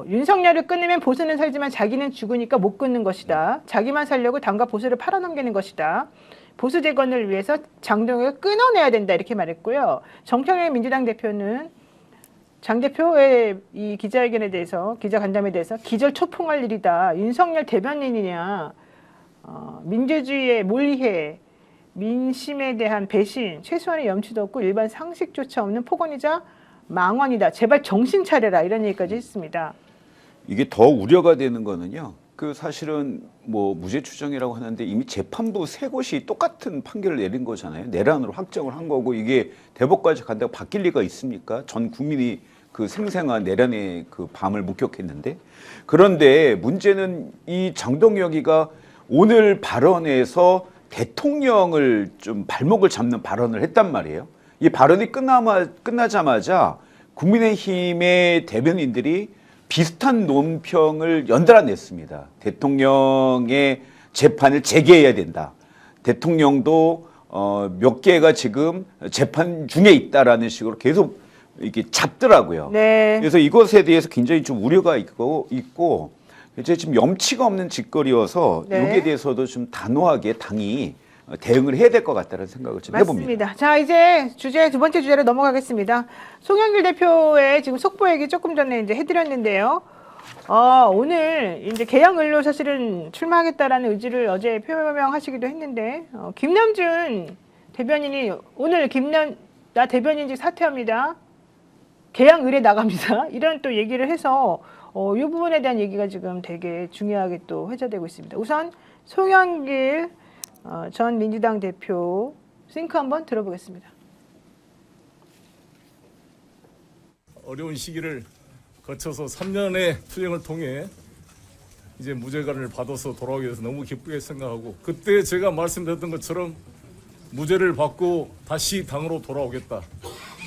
윤석열을 끊으면 보수는 살지만 자기는 죽으니까 못 끊는 것이다. 자기만 살려고 당과 보수를 팔아넘기는 것이다. 보수 재건을 위해서 장동혁을 끊어내야 된다 이렇게 말했고요. 정청래 민주당 대표는 장 대표의 이 기자회견에 대해서 기자간담회에 대해서 기절초풍할 일이다. 윤석열 대변인이냐. 민주주의의 몰리해, 민심에 대한 배신, 최소한의 염치도 없고 일반 상식조차 없는 폭언이자 망언이다. 제발 정신 차려라. 이런 얘기까지 했습니다. 이게 더 우려가 되는 거는요. 그 사실은 뭐 무죄 추정이라고 하는데 이미 재판부 세 곳이 똑같은 판결을 내린 거잖아요. 내란으로 확정을 한 거고 이게 대법까지 간다고 바뀔 리가 있습니까? 전 국민이 그 생생한 내란의 그 밤을 목격했는데 그런데 문제는 이 장동혁이가 오늘 발언에서 대통령을 좀 발목을 잡는 발언을 했단 말이에요. 이 발언이 끝나자마자 국민의힘의 대변인들이 비슷한 논평을 연달아 냈습니다. 대통령의 재판을 재개해야 된다. 대통령도 몇 개가 지금 재판 중에 있다라는 식으로 계속 이렇게 잡더라고요. 네. 그래서 이것에 대해서 굉장히 좀 우려가 있고 이제 지금 염치가 없는 짓거리여서 네. 여기에 대해서도 좀 단호하게 당이 대응을 해야 될 것 같다는 생각을 좀 해봅니다. 맞습니다. 자, 이제 두 번째 주제로 넘어가겠습니다. 송영길 대표의 지금 속보 얘기 조금 전에 이제 해드렸는데요. 오늘 이제 개항을로 사실은 출마하겠다라는 의지를 어제 표명하시기도 했는데, 김남준 대변인이 오늘 나 대변인직 사퇴합니다. 개항을에 나갑니다. 이런 또 얘기를 해서 이 부분에 대한 얘기가 지금 되게 중요하게 또 회자되고 있습니다. 우선 송영길 전 민주당 대표 싱크 한번 들어보겠습니다. 어려운 시기를 거쳐서 3년의 투쟁을 통해 이제 무죄가를 받아서 돌아오게 돼서 너무 기쁘게 생각하고 그때 제가 말씀드렸던 것처럼 무죄를 받고 다시 당으로 돌아오겠다.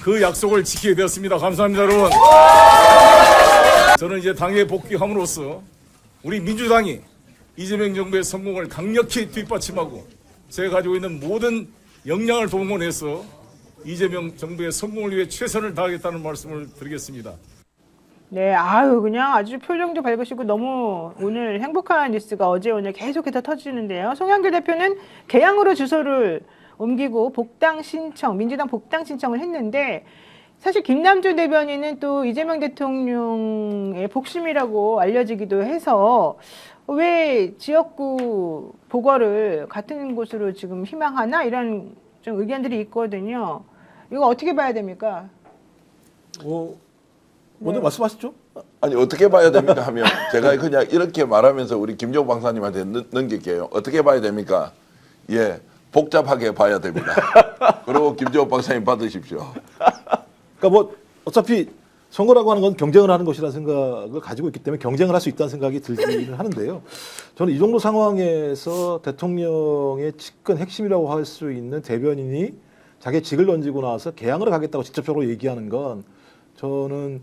그 약속을 지키게 되었습니다. 감사합니다, 여러분. 저는 이제 당에 복귀함으로써 우리 민주당이 이재명 정부의 성공을 강력히 뒷받침하고 제가 가지고 있는 모든 역량을 동원해서 이재명 정부의 성공을 위해 최선을 다하겠다는 말씀을 드리겠습니다. 네, 그냥 아주 표정도 밝으시고 너무 오늘 행복한 뉴스가 어제 오늘 계속해서 터지는데요. 송영길 대표는 개항으로 주소를 옮기고 민주당 복당 신청을 했는데 사실 김남준 대변인은 또 이재명 대통령의 복심이라고 알려지기도 해서 왜 지역구 보궐을 같은 곳으로 지금 희망하나 이런 좀 의견들이 있거든요. 이거 어떻게 봐야 됩니까? 먼저 말씀하시죠. 아니 어떻게 봐야 됩니까 하면 제가 그냥 이렇게 말하면서 우리 김종욱 박사님한테 넘길게요. 어떻게 봐야 됩니까? 예, 복잡하게 봐야 됩니다. 그리고 김종욱 박사님 받으십시오. 그러니까 뭐 어차피 선거라고 하는 건 경쟁을 하는 것이라는 생각을 가지고 있기 때문에 경쟁을 할 수 있다는 생각이 들기는 하는데요. 저는 이 정도 상황에서 대통령의 측근 핵심이라고 할 수 있는 대변인이 자기 직을 던지고 나서 개항을 하겠다고 직접적으로 얘기하는 건 저는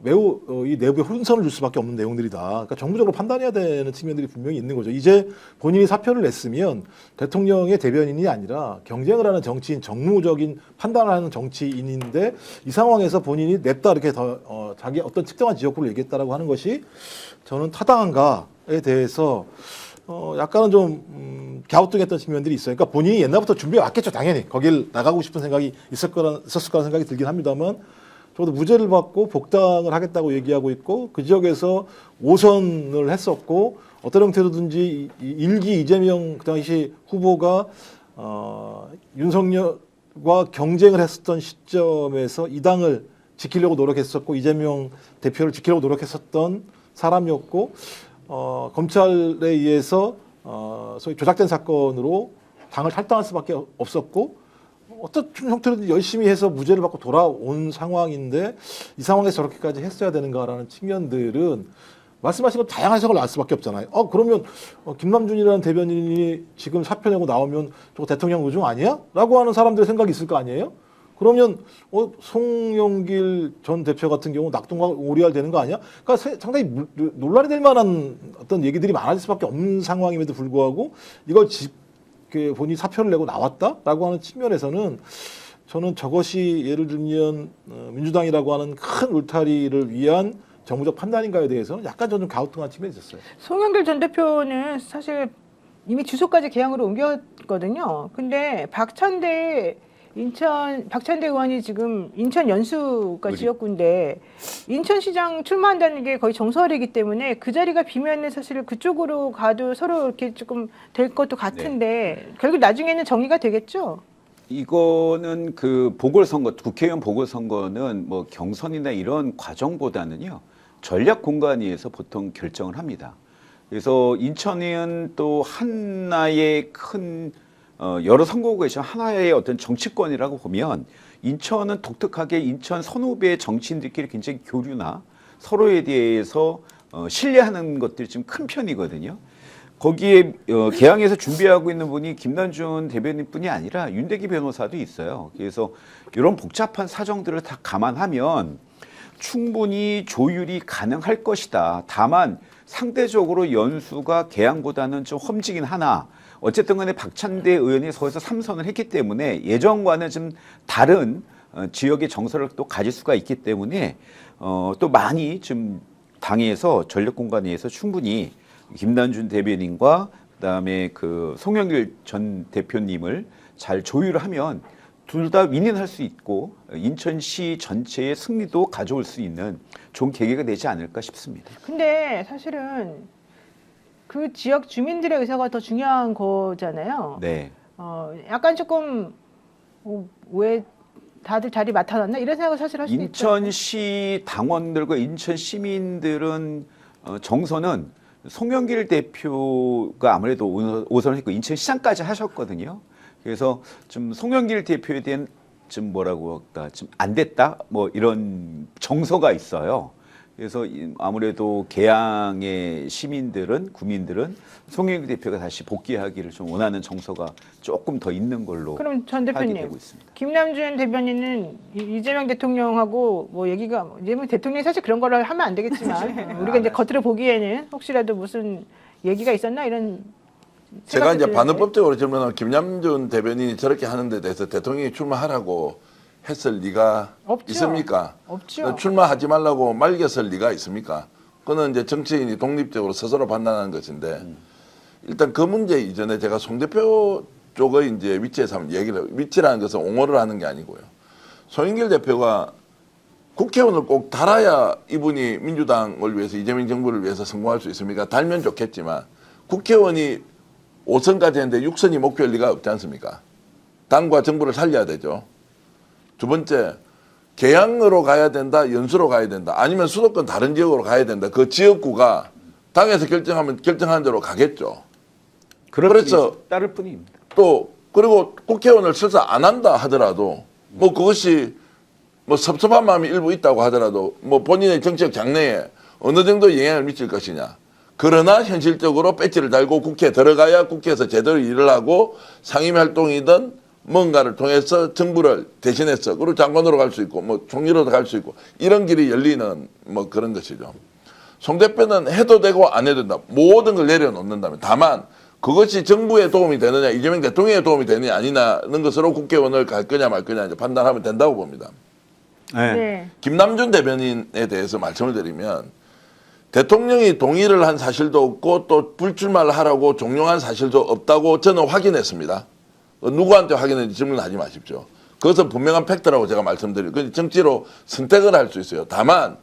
매우 이 내부에 혼선을 줄 수밖에 없는 내용들이다. 그러니까 정부적으로 판단해야 되는 측면들이 분명히 있는 거죠. 이제 본인이 사표를 냈으면 대통령의 대변인이 아니라 경쟁을 하는 정치인, 정무적인 판단을 하는 정치인인데 이 상황에서 본인이 냈다 이렇게 자기 어떤 특정한 지역구를 얘기했다라고 하는 것이 저는 타당한가에 대해서 약간은 좀 갸우뚱했던 측면들이 있어요. 그러니까 본인이 옛날부터 준비가 왔겠죠. 당연히 거길 나가고 싶은 생각이 있었을 거라는 생각이 들긴 합니다만 저도 무죄를 받고 복당을 하겠다고 얘기하고 있고 그 지역에서 5선을 했었고 어떤 형태로든지 일기 이재명 그 당시 후보가 윤석열과 경쟁을 했었던 시점에서 이 당을 지키려고 노력했었고 이재명 대표를 지키려고 노력했었던 사람이었고 검찰에 의해서 소위 조작된 사건으로 당을 탈당할 수밖에 없었고 어떤 형태로든 열심히 해서 무죄를 받고 돌아온 상황인데 이 상황에서 저렇게까지 했어야 되는가라는 측면들은 말씀하신 건 다양한 해석을 날 수밖에 없잖아요. 그러면 김남준이라는 대변인이 지금 사표 내고 나오면 저거 대통령 의중 아니야? 라고 하는 사람들의 생각이 있을 거 아니에요? 그러면 송영길 전 대표 같은 경우 낙동강 오리알 되는 거 아니야? 그러니까 상당히 논란이 될 만한 어떤 얘기들이 많아질 수밖에 없는 상황임에도 불구하고 이걸 본인이 사표를 내고 나왔다라고 하는 측면에서는 저는 저것이 예를 들면 민주당이라고 하는 큰 울타리를 위한 정무적 판단인가에 대해서는 약간 저는 갸우뚱한 측면이 있었어요. 송영길 전 대표는 사실 이미 주소까지 개항으로 싶거든요. 근데 박찬대 의원이 지금 인천 연수가 지역구인데 인천시장 출마한다는 게 거의 정설이기 때문에 그 자리가 비면은 사실 그쪽으로 가도 서로 이렇게 조금 될 것도 같은데 결국 나중에는 정리가 되겠죠? 이거는 그 보궐선거, 국회의원 보궐선거는 뭐 경선이나 이런 과정보다는요, 전략공관위에서 보통 결정을 합니다. 그래서 인천은 또 하나의 큰 여러 선거구가 있지만 하나의 어떤 정치권이라고 보면 인천은 독특하게 인천 선후배 정치인들끼리 굉장히 교류나 서로에 대해서 신뢰하는 것들이 좀 큰 편이거든요. 거기에 개항에서 준비하고 있는 분이 김남준 대변인뿐이 아니라 윤대기 변호사도 있어요. 그래서 이런 복잡한 사정들을 다 감안하면 충분히 조율이 가능할 것이다. 다만 상대적으로 연수가 개항보다는 좀 험지긴 하나 어쨌든 간에 박찬대 의원이 거기서 3선을 했기 때문에 예전과는 좀 다른 지역의 정서를 또 가질 수가 있기 때문에 또 많이 좀 당에서 전력공관위에서 충분히 김남준 대변인과 그다음에 그 송영길 전 대표님을 잘 조율하면 둘 다 윈윈할 수 있고 인천시 전체의 승리도 가져올 수 있는 좋은 계기가 되지 않을까 싶습니다. 근데 사실은 그 지역 주민들의 의사가 더 중요한 거잖아요. 네. 약간 조금 왜 다들 자리 맡아놨나 이런 생각을 사실 할 수 있죠. 인천시 당원들과 인천 시민들은 정서는 송영길 대표가 아무래도 5선을 했고 인천시장까지 하셨거든요. 그래서 좀 송영길 대표에 대한 좀 뭐라고 할까 좀 안 됐다 뭐 이런 정서가 있어요. 그래서 아무래도 개항의 시민들은 국민들은 송영길 대표가 다시 복귀하기를 좀 원하는 정서가 조금 더 있는 걸로 그럼 전 대표님, 되고 있습니다. 김남준 대변인은 이재명 대통령하고 뭐 얘기가 이재명 대통령이 사실 그런 거를 하면 안 되겠지만 우리가 이제 겉으로 보기에는 혹시라도 무슨 얘기가 있었나 이런 제가 이제 드는데. 반응법적으로 질문하면 김남준 대변인이 저렇게 하는 데 대해서 대통령이 출마하라고 했을 리가 없죠. 있습니까? 없죠. 출마하지 말라고 말겼을 리가 있습니까? 그거는 이제 정치인이 독립적으로 스스로 판단하는 것인데 일단 그 문제 이전에 제가 송 대표 쪽의 이제 위치에서 한번 위치라는 것은 옹호를 하는 게 아니고요. 송영길 대표가 국회의원을 꼭 달아야 이분이 민주당을 위해서 이재명 정부를 위해서 성공할 수 있습니까? 달면 좋겠지만 국회의원이 5선까지 했는데 6선이 목표일 리가 없지 않습니까? 당과 정부를 살려야 되죠. 두 번째, 개항으로 가야 된다, 연수로 가야 된다, 아니면 수도권 다른 지역으로 가야 된다. 그 지역구가 당에서 결정하면 결정한 대로 가겠죠. 그래서 따를 뿐입니다. 또 그리고 국회의원을 설사 안 한다 하더라도 뭐 그것이 뭐 섭섭한 마음이 일부 있다고 하더라도 뭐 본인의 정치적 장래에 어느 정도 영향을 미칠 것이냐. 그러나 현실적으로 배지를 달고 국회에 들어가야 국회에서 제대로 일을 하고 상임 활동이든 뭔가를 통해서 정부를 대신해서 그리고 장관으로 갈 수 있고 뭐 총리로도 갈 수 있고 이런 길이 열리는 뭐 그런 것이죠. 송 대표는 해도 되고 안 해도 된다. 모든 걸 내려놓는다면 다만 그것이 정부에 도움이 되느냐 이재명 대통령에 도움이 되느냐 아니냐는 것으로 국회의원을 갈 거냐 말 거냐 이제 판단하면 된다고 봅니다. 네. 네. 김남준 대변인에 대해서 말씀을 드리면 대통령이 동의를 한 사실도 없고 또 불출마를 하라고 종용한 사실도 없다고 저는 확인했습니다. 누구한테 확인했는지 질문하지 마십시오. 그것은 분명한 팩트라고 제가 말씀드리고 정치로 선택을 할 수 있어요. 다만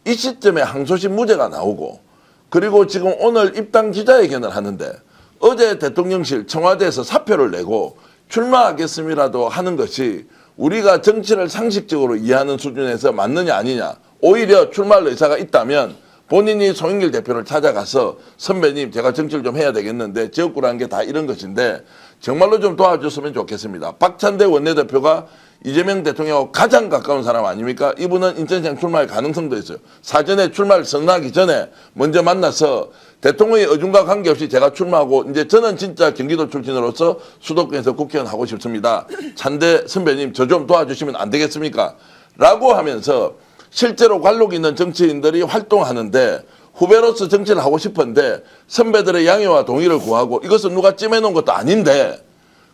이 시점에 항소심 무죄가 나오고 그리고 지금 오늘 입당 기자회견을 하는데 어제 대통령실 청와대에서 사표를 내고 출마하겠습니다라도 하는 것이 우리가 정치를 상식적으로 이해하는 수준에서 맞느냐 아니냐. 오히려 출마할 의사가 있다면 본인이 송영길 대표를 찾아가서 선배님 제가 정치를 좀 해야 되겠는데 지역구라는 게 다 이런 것인데 정말로 좀 도와줬으면 좋겠습니다. 박찬대 원내대표가 이재명 대통령하고 가장 가까운 사람 아닙니까? 이분은 인천시장 출마할 가능성도 있어요. 사전에 출마를 선언하기 전에 먼저 만나서 대통령의 의중과 관계없이 제가 출마하고 이제 저는 진짜 경기도 출신으로서 수도권에서 국회의원 하고 싶습니다. 찬대 선배님 저 좀 도와주시면 안 되겠습니까? 라고 하면서 실제로 관록 있는 정치인들이 활동하는데 후배로서 정치를 하고 싶은데 선배들의 양해와 동의를 구하고 이것은 누가 찜해놓은 것도 아닌데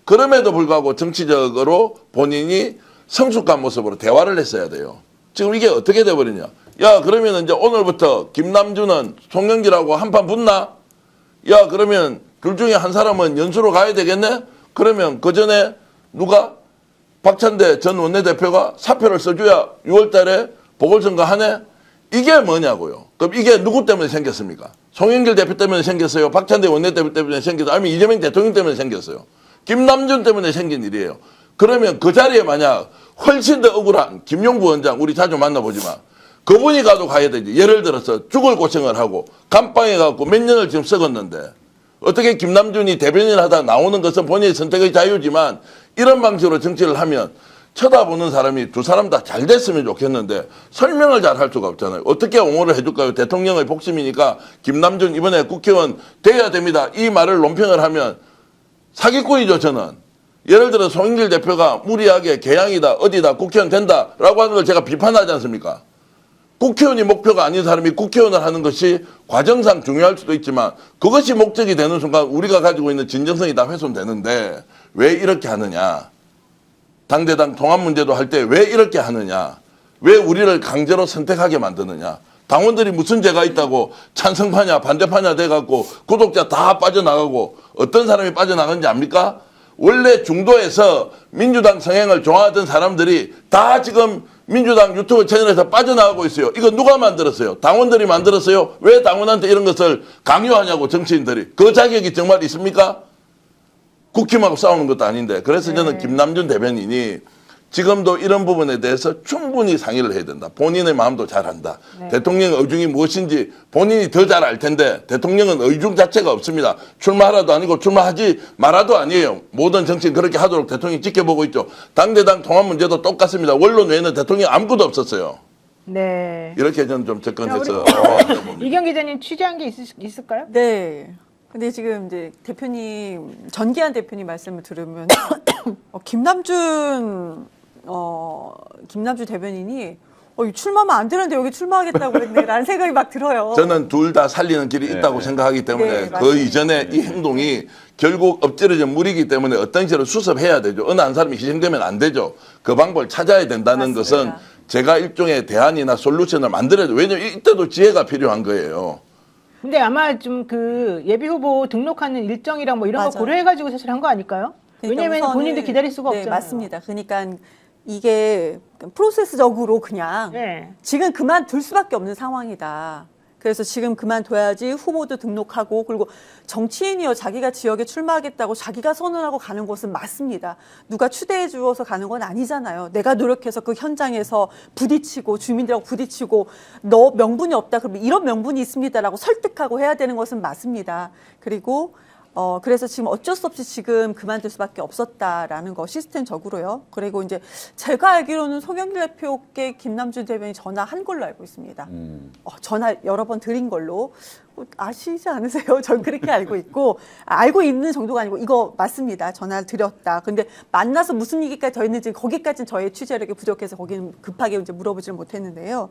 그럼에도 불구하고 정치적으로 본인이 성숙한 모습으로 대화를 했어야 돼요. 지금 이게 어떻게 돼버리냐. 야 그러면 이제 오늘부터 김남준은 송영길하고 한판 붙나? 야 그러면 둘 중에 한 사람은 연수로 가야 되겠네? 그러면 그 전에 누가 박찬대 전 원내대표가 사표를 써줘야 6월달에 보궐선거 하네? 이게 뭐냐고요. 그럼 이게 누구 때문에 생겼습니까? 송영길 대표 때문에 생겼어요? 박찬대 원내대표 때문에 생겼어요? 아니면 이재명 대통령 때문에 생겼어요? 김남준 때문에 생긴 일이에요. 그러면 그 자리에 만약 훨씬 더 억울한 김용부 원장, 우리 자주 만나보지만 그분이 가도 가야 되지. 예를 들어서 죽을 고생을 하고 감방에 가고 몇 년을 지금 썩었는데 어떻게 김남준이 대변인 하다 나오는 것은 본인의 선택의 자유지만 이런 방식으로 정치를 하면 쳐다보는 사람이 두 사람 다 잘 됐으면 좋겠는데 설명을 잘 할 수가 없잖아요. 어떻게 옹호를 해줄까요? 대통령의 복심이니까 김남준 이번에 국회의원 돼야 됩니다. 이 말을 논평을 하면 사기꾼이죠, 저는. 예를 들어 송영길 대표가 무리하게 개항이다, 어디다, 국회의원 된다라고 하는 걸 제가 비판하지 않습니까? 국회의원이 목표가 아닌 사람이 국회의원을 하는 것이 과정상 중요할 수도 있지만 그것이 목적이 되는 순간 우리가 가지고 있는 진정성이 다 훼손되는데 왜 이렇게 하느냐. 당대당 통합 문제도 할 때 왜 이렇게 하느냐. 왜 우리를 강제로 선택하게 만드느냐. 당원들이 무슨 죄가 있다고 찬성파냐 반대파냐 돼갖고 구독자 다 빠져나가고 어떤 사람이 빠져나간지 압니까? 원래 중도에서 민주당 성향을 좋아하던 사람들이 다 지금 민주당 유튜브 채널에서 빠져나가고 있어요. 이거 누가 만들었어요? 당원들이 만들었어요? 왜 당원한테 이런 것을 강요하냐고 정치인들이. 그 자격이 정말 있습니까? 국힘하고 싸우는 것도 아닌데. 그래서 저는 김남준 대변인이 지금도 이런 부분에 대해서 충분히 상의를 해야 된다. 본인의 마음도 잘 안다. 대통령의 의중이 무엇인지 본인이 더 잘 알 텐데 대통령은 의중 자체가 없습니다. 출마하라도 아니고 출마하지 말아도 아니에요. 모든 정치인 그렇게 하도록 대통령이 지켜보고 있죠. 당대당 통합 문제도 똑같습니다. 원론 외에는 대통령 아무것도 없었어요. 네. 이렇게 저는 좀 접근해서 이경 기자님 취재한 게 있을까요? 네. 근데 지금 이제 대표님, 전기한 대표님 말씀을 들으면 김남준 대변인이 출마하면 안 되는데 여기 출마하겠다고 그랬네라는 생각이 막 들어요. 저는 둘 다 살리는 길이 있다고 생각하기 때문에 그 이전에 이 행동이 결국 엎질러진 물이기 때문에 어떤 식으로 수습해야 되죠. 어느 한 사람이 희생되면 안 되죠. 그 방법을 찾아야 된다는 것은 제가 일종의 대안이나 솔루션을 만들어야 돼요. 왜냐하면 이때도 지혜가 필요한 거예요. 근데 아마 좀 그 예비 후보 등록하는 일정이랑 뭐 이런 거 고려해가지고 사실 한 거 아닐까요? 그러니까 왜냐면 본인도 기다릴 수가 없잖아요. 맞습니다. 그러니까 이게 프로세스적으로 그냥 지금 그만둘 수밖에 없는 상황이다. 그래서 지금 그만둬야지 후보도 등록하고 그리고 정치인이요 자기가 지역에 출마하겠다고 자기가 선언하고 가는 곳은 맞습니다. 누가 추대해 주어서 가는 건 아니잖아요. 내가 노력해서 그 현장에서 부딪히고 주민들하고 부딪히고 너 명분이 없다 그러면 이런 명분이 있습니다라고 설득하고 해야 되는 것은 맞습니다. 그리고 그래서 지금 어쩔 수 없이 지금 그만둘 수밖에 없었다라는 거 시스템적으로요. 그리고 이제 제가 알기로는 송영길 대표께 김남준 대변인이 전화한 걸로 알고 있습니다. 전화 여러 번 드린 걸로. 아시지 않으세요? 전 그렇게 알고 있고 알고 있는 정도가 아니고 이거 맞습니다. 전화를 드렸다. 근데 만나서 무슨 얘기까지 더 했는지 거기까지는 저의 취재력이 부족해서 거기는 급하게 이제 물어보지를 못했는데요.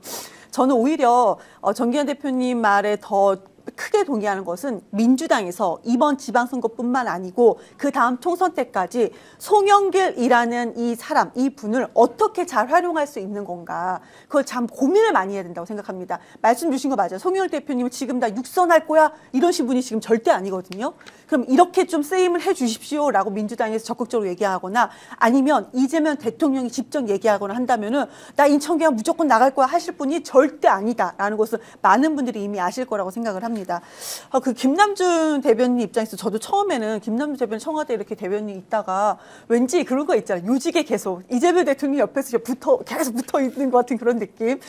저는 오히려 정기현 대표님 말에 더 크게 동의하는 것은 민주당에서 이번 지방선거뿐만 아니고 그 다음 총선 때까지 송영길이라는 이 사람, 이 분을 어떻게 잘 활용할 수 있는 건가 그걸 참 고민을 많이 해야 된다고 생각합니다. 말씀 주신 거 맞아요. 송영길 대표님은 지금 다 육선할 거야 이러신 분이 지금 절대 아니거든요. 그럼 이렇게 좀 세임을 해 주십시오라고 민주당에서 적극적으로 얘기하거나 아니면 이재명 대통령이 직접 얘기하거나 한다면은 나 인천계약 무조건 나갈 거야 하실 분이 절대 아니다라는 것을 많은 분들이 이미 아실 거라고 생각을 합니다. 그 김남준 대변인 입장에서 저도 처음에는 김남준 대변인 청와대 이렇게 대변인이 있다가 왠지 그런 거 있잖아요. 요직에 계속 이재명 대통령 옆에서 계속 붙어 있는 것 같은 그런 느낌.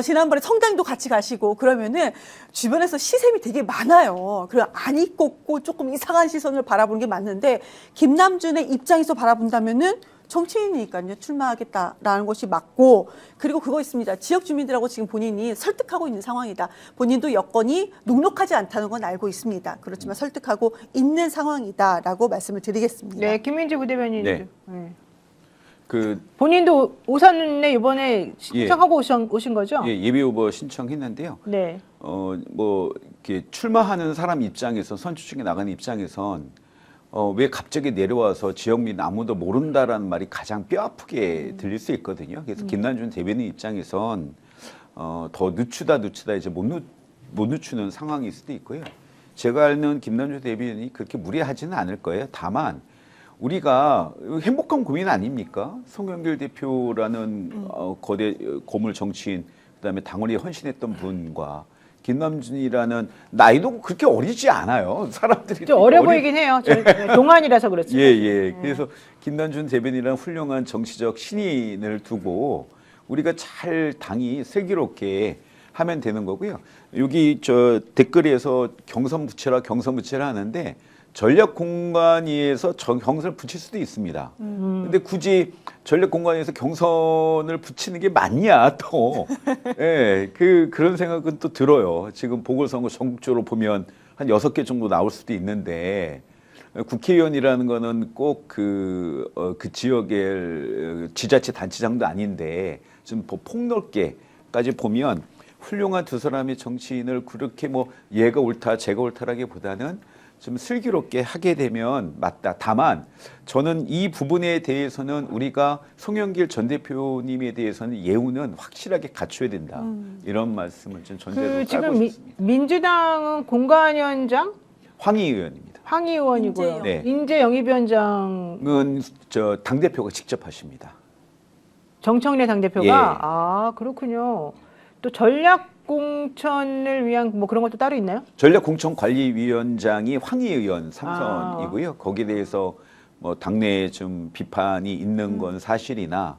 지난번에 성당도 같이 가시고 그러면은 주변에서 시샘이 되게 많아요. 그리고 안이 꼽고 조금 이상한 시선을 바라보는 게 맞는데 김남준의 입장에서 바라본다면은 정치인이니까요. 출마하겠다라는 것이 맞고 그리고 그거 있습니다. 지역 주민들하고 지금 본인이 설득하고 있는 상황이다. 본인도 여건이 녹록하지 않다는 건 알고 있습니다. 그렇지만 설득하고 있는 상황이다라고 말씀을 드리겠습니다. 네, 김민지 부대변인. 네. 본인도 오산에 이번에 신청하고 오신 거죠? 예비 후보 신청했는데요. 네. 뭐 이렇게 출마하는 사람 입장에서 선출중에 나가는 입장에선 왜 갑자기 내려와서 지역민 아무도 모른다라는 말이 가장 뼈아프게 들릴 수 있거든요. 그래서 김남준 대변인 입장에선 더 늦추다 이제 못 늦추는 상황일 수도 있고요. 제가 아는 김남준 대변인이 그렇게 무리하지는 않을 거예요. 다만 우리가 행복한 고민 아닙니까? 송영길 대표라는 거대 고물 정치인, 그다음에 당원이 헌신했던 분과 김남준이라는 나이도 그렇게 어리지 않아요. 사람들이 좀 어려 보이긴 해요. 동안이라서 그렇지. 예. 그래서 김남준 대변인이라는 훌륭한 정치적 신인을 두고 우리가 잘 당이 슬기롭게 하면 되는 거고요. 여기 저 댓글에서 경선부채라 하는데 전략공관위에서 경선을 붙일 수도 있습니다. 근데 굳이 전략공관위에서 경선을 붙이는 게 맞냐 또. 예, 그런 생각은 또 들어요. 지금 보궐선거 전국적으로 보면 한 6개 정도 나올 수도 있는데 국회의원이라는 거는 꼭 그 지역의 지자체 단체장도 아닌데 좀 폭넓게까지 보면 훌륭한 두 사람의 정치인을 그렇게 뭐 얘가 옳다 제가 옳다라기보다는 좀 슬기롭게 하게 되면 맞다. 다만 저는 이 부분에 대해서는 우리가 송영길 전 대표님에 대해서는 예우는 확실하게 갖춰야 된다. 이런 말씀을 좀 전제로 지금 깔고 싶습니다. 민주당은 공관위원장 황희 의원입니다. 황희 의원이고요. 인재영. 네. 인재 영입위원장 은 저 당대표가 직접 하십니다. 정청래 당대표가 예. 아 그렇군요. 또 전략 공천을 위한 뭐 그런 것도 따로 있나요? 전략공천관리위원장이 황희 의원 삼선이고요. 거기에 대해서 뭐 당내에 좀 비판이 있는 건 사실이나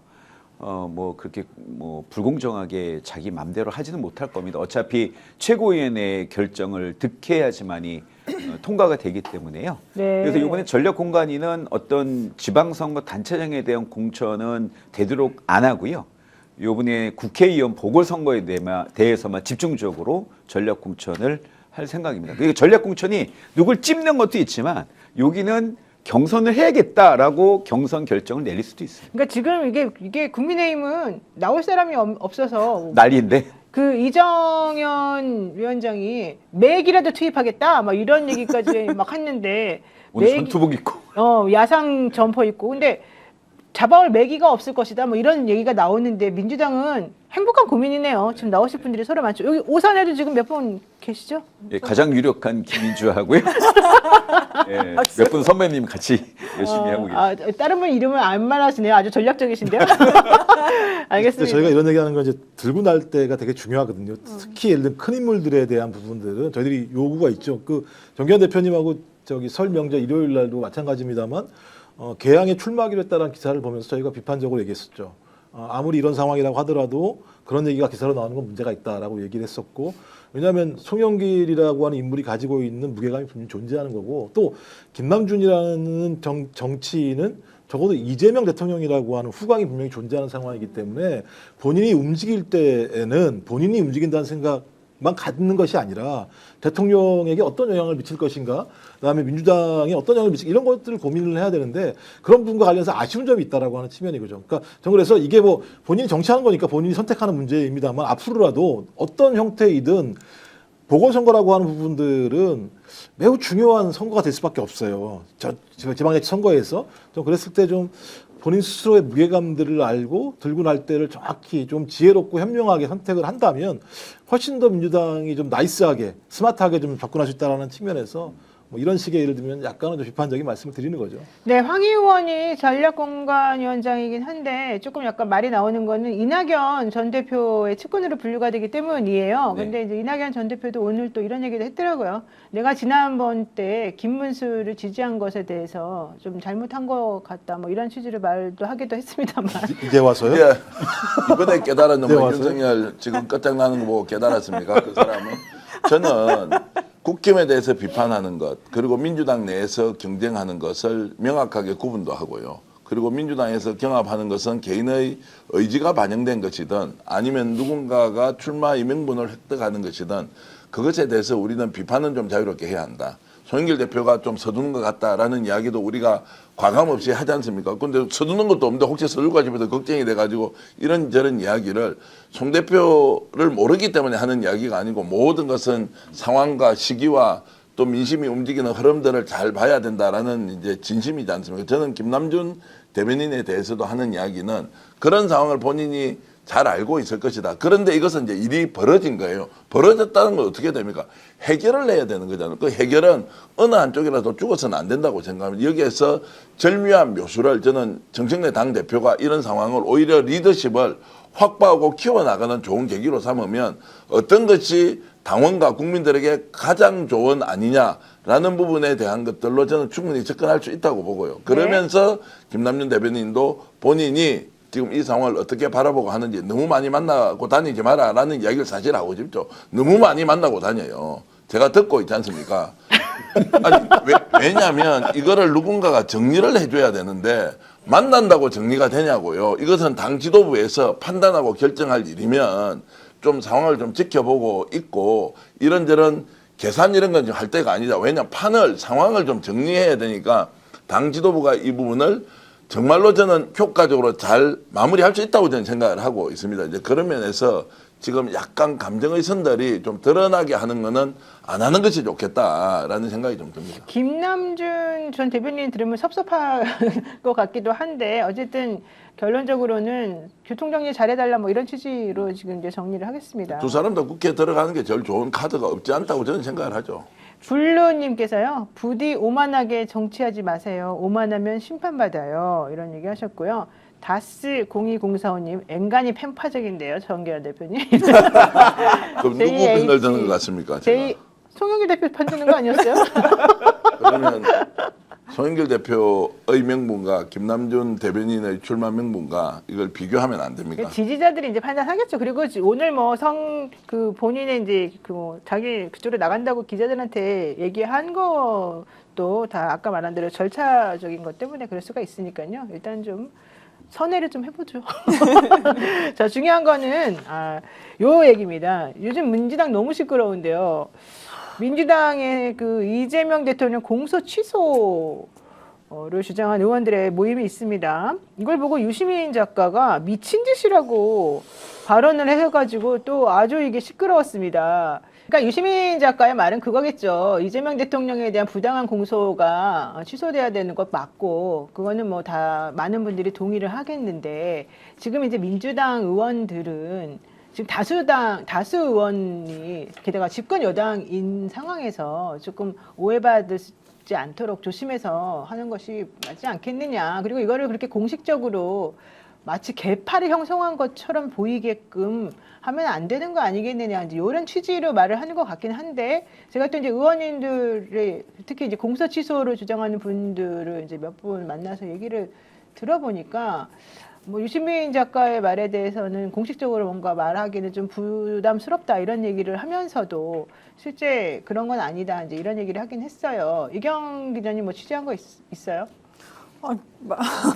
뭐 그렇게 뭐 불공정하게 자기 맘대로 하지는 못할 겁니다. 어차피 최고위원회의 결정을 득해야지만이 통과가 되기 때문에요. 네. 그래서 이번에 전략공관위는 어떤 지방선거 단체장에 대한 공천은 되도록 안 하고요. 이번에 국회의원 보궐선거에 대해서만 집중적으로 전략공천을 할 생각입니다. 그리고 전략공천이 누굴 찝는 것도 있지만 여기는 경선을 해야겠다라고 경선 결정을 내릴 수도 있습니다. 그러니까 지금 이게 국민의힘은 나올 사람이 없어서 난리인데. 그 이정현 위원장이 맥이라도 투입하겠다 막 이런 얘기까지 막 했는데 오늘 전투복 입고. 야상 점퍼 입고 근데 잡아올 매기가 없을 것이다 뭐 이런 얘기가 나오는데 민주당은 행복한 고민이네요. 지금 나오실 분들이 서로 많죠. 여기 오산에도 지금 몇 분 계시죠? 예, 가장 유력한 김민주하고요. 예, 몇 분 선배님 같이 열심히 하고 계십니다. 다른 분 이름을 안 말하시네요. 아주 전략적이신데요. 알겠습니다. 저희가 이런 얘기하는 건 이제 들고 날 때가 되게 중요하거든요. 특히 예를 들면 큰 인물들에 대한 부분들은 저희들이 요구가 있죠. 그 정기현 대표님하고 저기 설 명절 일요일 날도 마찬가지입니다만 개항에 출마하기로 했다는 기사를 보면서 저희가 비판적으로 얘기했었죠. 아무리 이런 상황이라고 하더라도 그런 얘기가 기사로 나오는 건 문제가 있다라고 얘기를 했었고 왜냐하면 송영길이라고 하는 인물이 가지고 있는 무게감이 분명히 존재하는 거고 또 김남준이라는 정치인은 적어도 이재명 대통령이라고 하는 후광이 분명히 존재하는 상황이기 때문에 본인이 움직일 때에는 본인이 움직인다는 생각만 갖는 것이 아니라 대통령에게 어떤 영향을 미칠 것인가 그다음에 민주당에 어떤 영향을 미칠까 이런 것들을 고민을 해야 되는데 그런 부분과 관련해서 아쉬운 점이 있다라고 하는 측면이죠. 그러니까 저는 그래서 이게 뭐 본인이 정치하는 거니까 본인이 선택하는 문제입니다만 앞으로라도 어떤 형태이든 보궐선거라고 하는 부분들은 매우 중요한 선거가 될 수밖에 없어요. 지방자치 선거에서 좀 그랬을 때 좀 본인 스스로의 무게감들을 알고 들고 날 때를 정확히 좀 지혜롭고 현명하게 선택을 한다면 훨씬 더 민주당이 좀 나이스하게 스마트하게 좀 접근할 수 있다는 측면에서 뭐 이런 식의 예를 들면 약간은 좀 비판적인 말씀을 드리는 거죠. 네, 황희 의원이 전략공관위원장이긴 한데 조금 약간 말이 나오는 거는 이낙연 전 대표의 측근으로 분류가 되기 때문이에요. 네. 근데 이제 이낙연 전 대표도 오늘 또 이런 얘기도 했더라고요. 내가 지난번 때 김문수를 지지한 것에 대해서 좀 잘못한 것 같다. 뭐 이런 취지로 말도 하기도 했습니다만. 이제 와서요? 예, 이번에 깨달았는 네, 뭐 맞아요. 윤석열 지금 끝장나는 거 보고 깨달았습니까? 그 사람은 저는 국힘에 대해서 비판하는 것 그리고 민주당 내에서 경쟁하는 것을 명확하게 구분도 하고요. 그리고 민주당에서 경합하는 것은 개인의 의지가 반영된 것이든 아니면 누군가가 출마의 명분을 획득하는 것이든 그것에 대해서 우리는 비판은 좀 자유롭게 해야 한다. 송영길 대표가 좀 서두는 것 같다라는 이야기도 우리가 과감 없이 하지 않습니까? 근데 서두는 것도 없는데 혹시 서둘까 싶어서 걱정이 돼가지고 이런저런 이야기를 송 대표를 모르기 때문에 하는 이야기가 아니고 모든 것은 상황과 시기와 또 민심이 움직이는 흐름들을 잘 봐야 된다라는 이제 진심이지 않습니까? 저는 김남준 대변인에 대해서도 하는 이야기는 그런 상황을 본인이 잘 알고 있을 것이다. 그런데 이것은 이제 일이 벌어진 거예요. 벌어졌다는 건 어떻게 됩니까? 해결을 해야 되는 거잖아요. 그 해결은 어느 한쪽이라도 죽어서는 안 된다고 생각합니다. 여기에서 절묘한 묘수를 저는 정청래 당대표가 이런 상황을 오히려 리더십을 확보하고 키워나가는 좋은 계기로 삼으면 어떤 것이 당원과 국민들에게 가장 좋은 아니냐라는 부분에 대한 것들로 저는 충분히 접근할 수 있다고 보고요. 그러면서 김남준 대변인도 본인이 지금 이 상황을 어떻게 바라보고 하는지 너무 많이 만나고 다니지 마라라는 이야기를 사실 하고 싶죠. 너무 많이 만나고 다녀요. 제가 듣고 있지 않습니까? 아니, 왜냐하면 이거를 누군가가 정리를 해줘야 되는데 만난다고 정리가 되냐고요. 이것은 당 지도부에서 판단하고 결정할 일이면 좀 상황을 좀 지켜보고 있고 이런저런 계산 이런 건 할 때가 아니다. 왜냐하면 판을 상황을 좀 정리해야 되니까 당 지도부가 이 부분을 정말로 저는 효과적으로 잘 마무리할 수 있다고 저는 생각을 하고 있습니다. 이제 그런 면에서 지금 약간 감정의 선들이 좀 드러나게 하는 거는 안 하는 것이 좋겠다라는 생각이 좀 듭니다. 김남준 전 대변인 들으면 섭섭할 것 같기도 한데 어쨌든 결론적으로는 교통정리 잘해달라 뭐 이런 취지로 지금 이제 정리를 하겠습니다. 두 사람 다 국회에 들어가는 게 제일 좋은 카드가 없지 않다고 저는 생각을 하죠. 블루님께서요. 부디 오만하게 정치하지 마세요. 오만하면 심판받아요. 이런 얘기 하셨고요. 다스 0204호님 앵간히 편파적인데요. 정계현 대표님. 그럼 누구 편을 드는 것 같습니까? 제가? 송영길 대표 편 드는 거 아니었어요? 그러면 송영길 대표의 명분과 김남준 대변인의 출마 명분과 이걸 비교하면 안 됩니까? 지지자들이 이제 판단하겠죠. 그리고 오늘 뭐 본인의 이제 자기 그쪽으로 나간다고 기자들한테 얘기한 것도 다 아까 말한 대로 절차적인 것 때문에 그럴 수가 있으니까요. 일단 좀 선회를 좀 해보죠. 자, 중요한 거는 요 얘기입니다. 요즘 민주당 너무 시끄러운데요. 민주당의 그 이재명 대통령 공소 취소를 주장한 의원들의 모임이 있습니다. 이걸 보고 유시민 작가가 미친 짓이라고 발언을 해가지고 또 아주 이게 시끄러웠습니다. 그러니까 유시민 작가의 말은 그거겠죠. 이재명 대통령에 대한 부당한 공소가 취소돼야 되는 것 맞고 그거는 뭐 다 많은 분들이 동의를 하겠는데 지금 이제 민주당 의원들은 지금 다수 의원이 게다가 집권 여당인 상황에서 조금 오해받지 않도록 조심해서 하는 것이 맞지 않겠느냐. 그리고 이거를 그렇게 공식적으로 마치 개파를 형성한 것처럼 보이게끔 하면 안 되는 거 아니겠느냐. 이제 이런 취지로 말을 하는 것 같긴 한데 제가 또 이제 의원님들의 특히 이제 공소 취소를 주장하는 분들을 이제 몇 분 만나서 얘기를 들어보니까 뭐 유시민 작가의 말에 대해서는 공식적으로 뭔가 말하기는 좀 부담스럽다 이런 얘기를 하면서도 실제 그런 건 아니다 이제 이런 얘기를 하긴 했어요. 이경 기자님 뭐 취재한 거 있어요?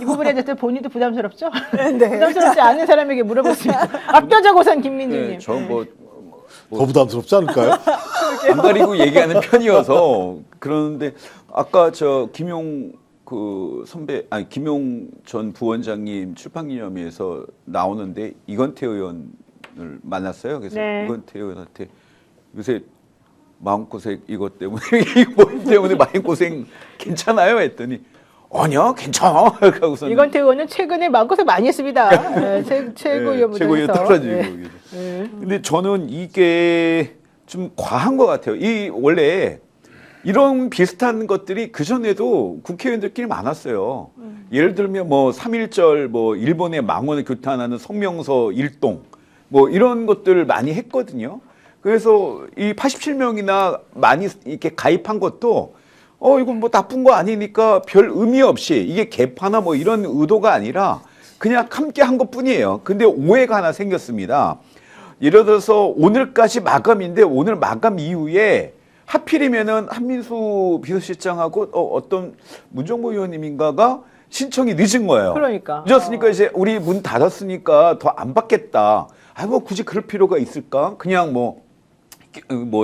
이 부분에 대해서 본인도 부담스럽죠? 네. 부담스럽지 않은 사람에게 물어봤습니다. 압도적 오산 김민주님. 네, 저 더 부담스럽지 않을까요? 안 가리고 얘기하는 편이어서 그러는데 아까 저 김용 김용 전 부원장님 출판기념회에서 나오는데 이건태 의원을 만났어요. 그래서 네. 이건태 의원한테 요새 마음고생 이것 때문에 이것 때문에 마음고생 괜찮아요? 했더니 아니야 괜찮아. 하고서 이건태 의원은 최근에 마음고생 많이 했습니다. 네, 최고위원 최고위원 떨어지고. 네. 근데 저는 이게 좀 과한 것 같아요. 원래 이런 비슷한 것들이 그전에도 국회의원들끼리 많았어요. 예를 들면 뭐 3.1절 뭐 일본의 망원을 규탄하는 성명서 일동 뭐 이런 것들 많이 했거든요. 그래서 이 87명이나 많이 이렇게 가입한 것도 이건 뭐 나쁜 거 아니니까 별 의미 없이 이게 개파나 뭐 이런 의도가 아니라 그냥 함께 한 것뿐이에요. 근데 오해가 하나 생겼습니다. 예를 들어서 오늘까지 마감인데 오늘 마감 이후에 하필이면은 한민수 비서실장하고 어떤 문정모 의원님인가가 신청이 늦은 거예요. 그러니까. 늦었으니까 이제 우리 문 닫았으니까 더 안 받겠다. 뭐 굳이 그럴 필요가 있을까? 그냥 뭐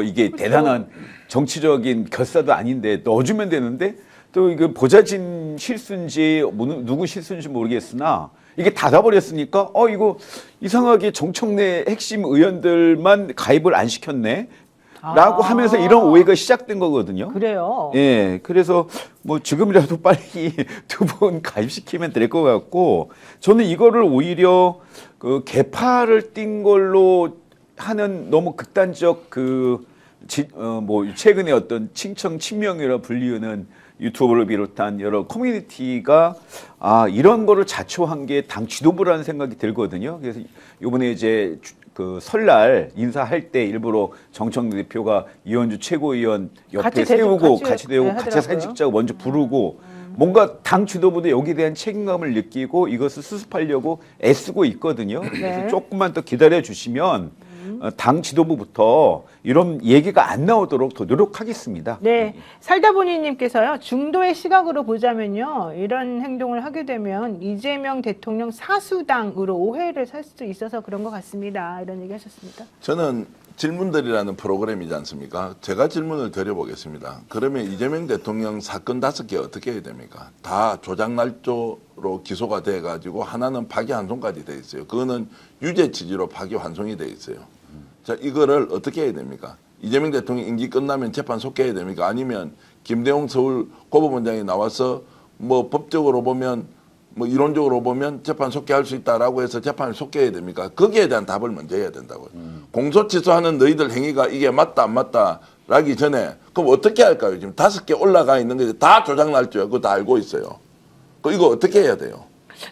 이게 그렇죠. 대단한 정치적인 결사도 아닌데 넣어주면 되는데 또 이거 보좌진 실수인지 누구 실수인지 모르겠으나 이게 닫아버렸으니까 이거 이상하게 정청래 핵심 의원들만 가입을 안 시켰네. 라고 하면서 이런 오해가 시작된 거거든요. 그래요. 예, 그래서 뭐 지금이라도 빨리 두 분 가입시키면 될 것 같고, 저는 이거를 오히려 그 개파를 띈 걸로 하는 너무 극단적 뭐 최근에 어떤 칭청 친명이라 불리우는 유튜브를 비롯한 여러 커뮤니티가 이런 거를 자초한 게 당 지도부라는 생각이 들거든요. 그래서 이번에 이제 그 설날 인사할 때 일부러 정청래 대표가 이현주 최고위원 옆에 같이 세우고 같이 같이 대고 하더라고요. 같이 사진 찍자고 먼저 부르고 뭔가 당 지도부도 여기에 대한 책임감을 느끼고 이것을 수습하려고 애쓰고 있거든요. 그래서 조금만 더 기다려 주시면 당 지도부부터 이런 얘기가 안 나오도록 더 노력하겠습니다. 네, 살다 보니님께서요, 중도의 시각으로 보자면요, 이런 행동을 하게 되면 이재명 대통령 사수당으로 오해를 살 수도 있어서 그런 것 같습니다. 이런 얘기 하셨습니다. 저는 질문들이라는 프로그램이지 않습니까? 제가 질문을 드려보겠습니다. 그러면 이재명 대통령 사건 5개 어떻게 해야 됩니까? 다 조작날조로 기소가 돼가지고 하나는 파기환송까지 돼 있어요. 그거는 유죄 취지로 파기환송이 돼 있어요. 자, 이거를 어떻게 해야 됩니까? 이재명 대통령 임기 끝나면 재판 속개해야 됩니까? 아니면 김대웅 서울 고법원장이 나와서 뭐 법적으로 보면 뭐 이론적으로 보면 재판 속개할 수 있다라고 해서 재판을 속개해야 됩니까? 거기에 대한 답을 먼저 해야 된다고요. 공소 취소하는 너희들 행위가 이게 맞다 안 맞다라기 전에 그럼 어떻게 할까요? 지금 5개 올라가 있는 게 다 조작날조야. 그거 다 알고 있어요. 이거 어떻게 해야 돼요?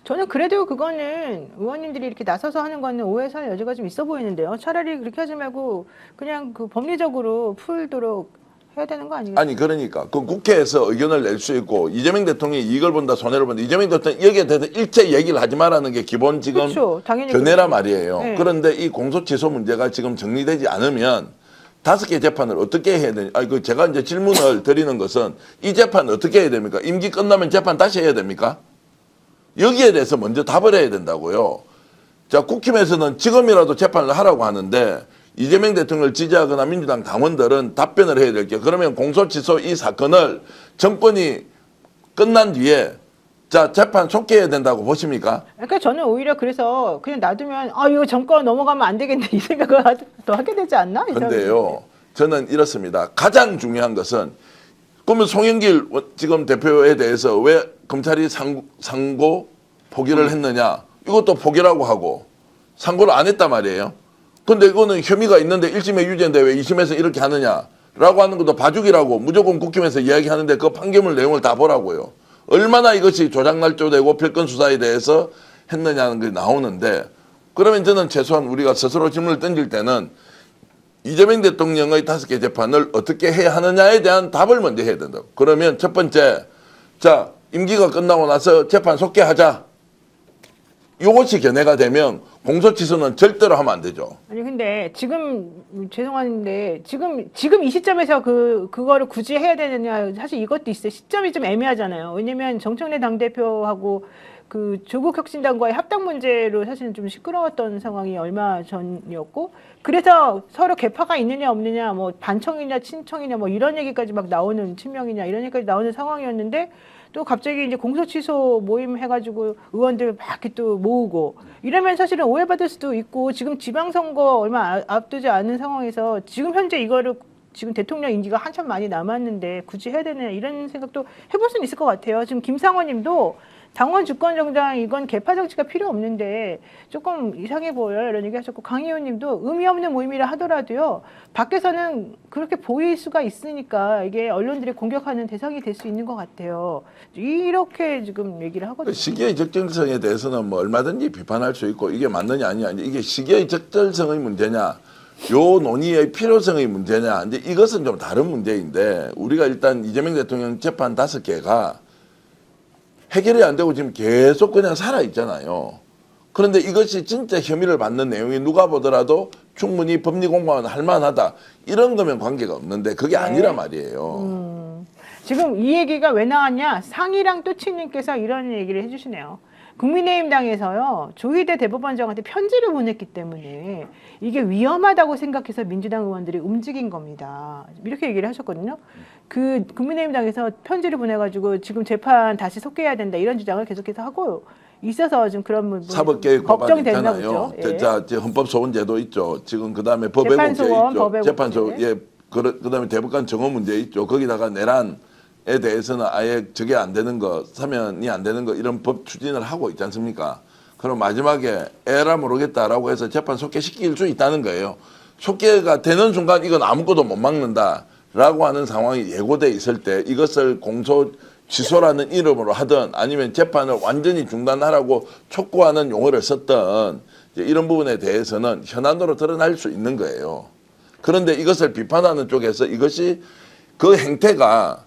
저는 그래도 그거는 의원님들이 이렇게 나서서 하는 거는 오해 살 여지가 좀 있어 보이는데요. 차라리 그렇게 하지 말고 그냥 그 법리적으로 풀도록 해야 되는 거 아니겠어요? 아니 그러니까 그 국회에서 의견을 낼 수 있고 이재명 대통령이 이걸 본다 손해를 본다. 이재명 대통령 여기에 대해서 일체 얘기를 하지 말라는 게 기본 지금 그렇죠. 당연히 견해라 그렇죠. 말이에요. 네. 그런데 이 공소취소 문제가 지금 정리되지 않으면 5개 재판을 어떻게 해야 되냐. 그 제가 이제 질문을 드리는 것은 이 재판 어떻게 해야 됩니까? 임기 끝나면 재판 다시 해야 됩니까? 여기에 대해서 먼저 답을 해야 된다고요. 자, 국힘에서는 지금이라도 재판을 하라고 하는데 이재명 대통령을 지지하거나 민주당 당원들은 답변을 해야 될 게 그러면 공소취소 이 사건을 정권이 끝난 뒤에 자, 재판 속개해야 된다고 보십니까? 그러니까 저는 오히려 그래서 그냥 놔두면 이거 정권 넘어가면 안 되겠네 이 생각을 더 하게 되지 않나? 이 근데요, 저는 이렇습니다. 가장 중요한 것은 그러면 송영길 지금 대표에 대해서 왜 검찰이 상고 포기를 했느냐? 이것도 포기라고 하고 상고를 안 했단 말이에요. 근데 이거는 혐의가 있는데 1심에 유죄인데 왜 2심에서 이렇게 하느냐라고 하는 것도 봐주기라고 무조건 국힘에서 이야기하는데 그 판결문 내용을 다 보라고요. 얼마나 이것이 조작날조되고 별건 수사에 대해서 했느냐는 게 나오는데 그러면 저는 최소한 우리가 스스로 질문을 던질 때는 이재명 대통령의 5개 재판을 어떻게 해야 하느냐에 대한 답을 먼저 해야 된다고. 그러면 첫 번째, 자, 임기가 끝나고 나서 재판 속개하자. 이것이 견해가 되면 공소취소는 절대로 하면 안 되죠. 아니 근데 지금 죄송한데 지금 이 시점에서 그거를 굳이 해야 되느냐 사실 이것도 있어요. 시점이 좀 애매하잖아요. 왜냐면 정청래 당대표하고 그 조국 혁신당과의 합당 문제로 사실은 좀 시끄러웠던 상황이 얼마 전이었고 그래서 서로 개파가 있느냐 없느냐 뭐 반청이냐 친청이냐 뭐 이런 얘기까지 막 나오는 친명이냐 이런 얘기까지 나오는 상황이었는데 또 갑자기 이제 공소취소 모임 해가지고 의원들 막 이렇게 또 모으고 이러면 사실은 오해받을 수도 있고 지금 지방선거 얼마 앞두지 않은 상황에서 지금 현재 이거를 지금 대통령 임기가 한참 많이 남았는데 굳이 해야 되느냐 이런 생각도 해볼 수는 있을 것 같아요. 지금 김상원 님도 당원 주권 정당 이건 개파 정치가 필요 없는데 조금 이상해 보여요 이런 얘기 하셨고 강희원 님도 의미 없는 모임이라 하더라도요 밖에서는 그렇게 보일 수가 있으니까 이게 언론들이 공격하는 대상이 될 수 있는 것 같아요. 이렇게 지금 얘기를 하거든요. 시기의 적절성에 대해서는 뭐 얼마든지 비판할 수 있고 이게 맞느냐 아니냐 이게 시기의 적절성의 문제냐 요 논의의 필요성의 문제냐 이제 이것은 좀 다른 문제인데 우리가 일단 이재명 대통령 재판 5개가 해결이 안 되고 지금 계속 그냥 살아 있잖아요. 그런데 이것이 진짜 혐의를 받는 내용이 누가 보더라도 충분히 법리공방은 할 만하다. 이런 거면 관계가 없는데 그게 아니라 말이에요. 지금 이 얘기가 왜 나왔냐? 상희랑 또치님께서 이런 얘기를 해주시네요. 국민의힘 당에서요 조희대 대법원장한테 편지를 보냈기 때문에 이게 위험하다고 생각해서 민주당 의원들이 움직인 겁니다. 이렇게 얘기를 하셨거든요. 그 국민의힘 당에서 편지를 보내가지고 지금 재판 다시 속개해야 된다 이런 주장을 계속해서 하고 있어서 지금 그런 부분이 사법개혁 법안 걱정됐나 있잖아요. 보죠. 예. 자, 헌법소원제도 있죠. 지금 그 다음에 법외국 재판소원, 있죠. 법외국 재판소 제. 예 그다음에 대법관 정원 문제 있죠. 거기다가 내란에 대해서는 아예 저게 안 되는 거, 사면이 안 되는 거 이런 법 추진을 하고 있지 않습니까? 그럼 마지막에 에라 모르겠다라고 해서 재판 속개시킬 수 있다는 거예요. 속개가 되는 순간 이건 아무것도 못 막는다라고 하는 상황이 예고돼 있을 때 이것을 공소 취소라는 이름으로 하든 아니면 재판을 완전히 중단하라고 촉구하는 용어를 썼던 이런 부분에 대해서는 현안으로 드러날 수 있는 거예요. 그런데 이것을 비판하는 쪽에서 이것이 그 행태가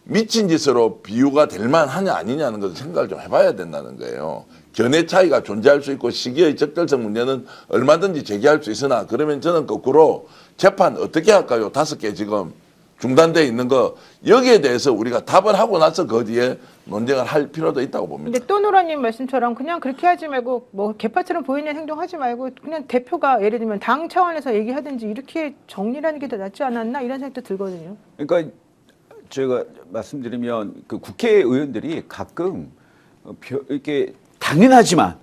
미친 짓으로 비유가 될 만하냐 아니냐는 것을 생각을 좀 해봐야 된다는 거예요. 견해 차이가 존재할 수 있고 시기의 적절성 문제는 얼마든지 제기할 수 있으나 그러면 저는 거꾸로 재판 어떻게 할까요? 5개 지금 중단돼 있는 거 여기에 대해서 우리가 답을 하고 나서 그 뒤에 논쟁을 할 필요도 있다고 봅니다. 근데 또 노라님 말씀처럼 그냥 그렇게 하지 말고 뭐 개파처럼 보이는 행동하지 말고 그냥 대표가 예를 들면 당 차원에서 얘기하든지 이렇게 정리라는 게 더 낫지 않았나 이런 생각도 들거든요. 그러니까 제가 말씀드리면 그 국회의원들이 가끔 이렇게 당연하지만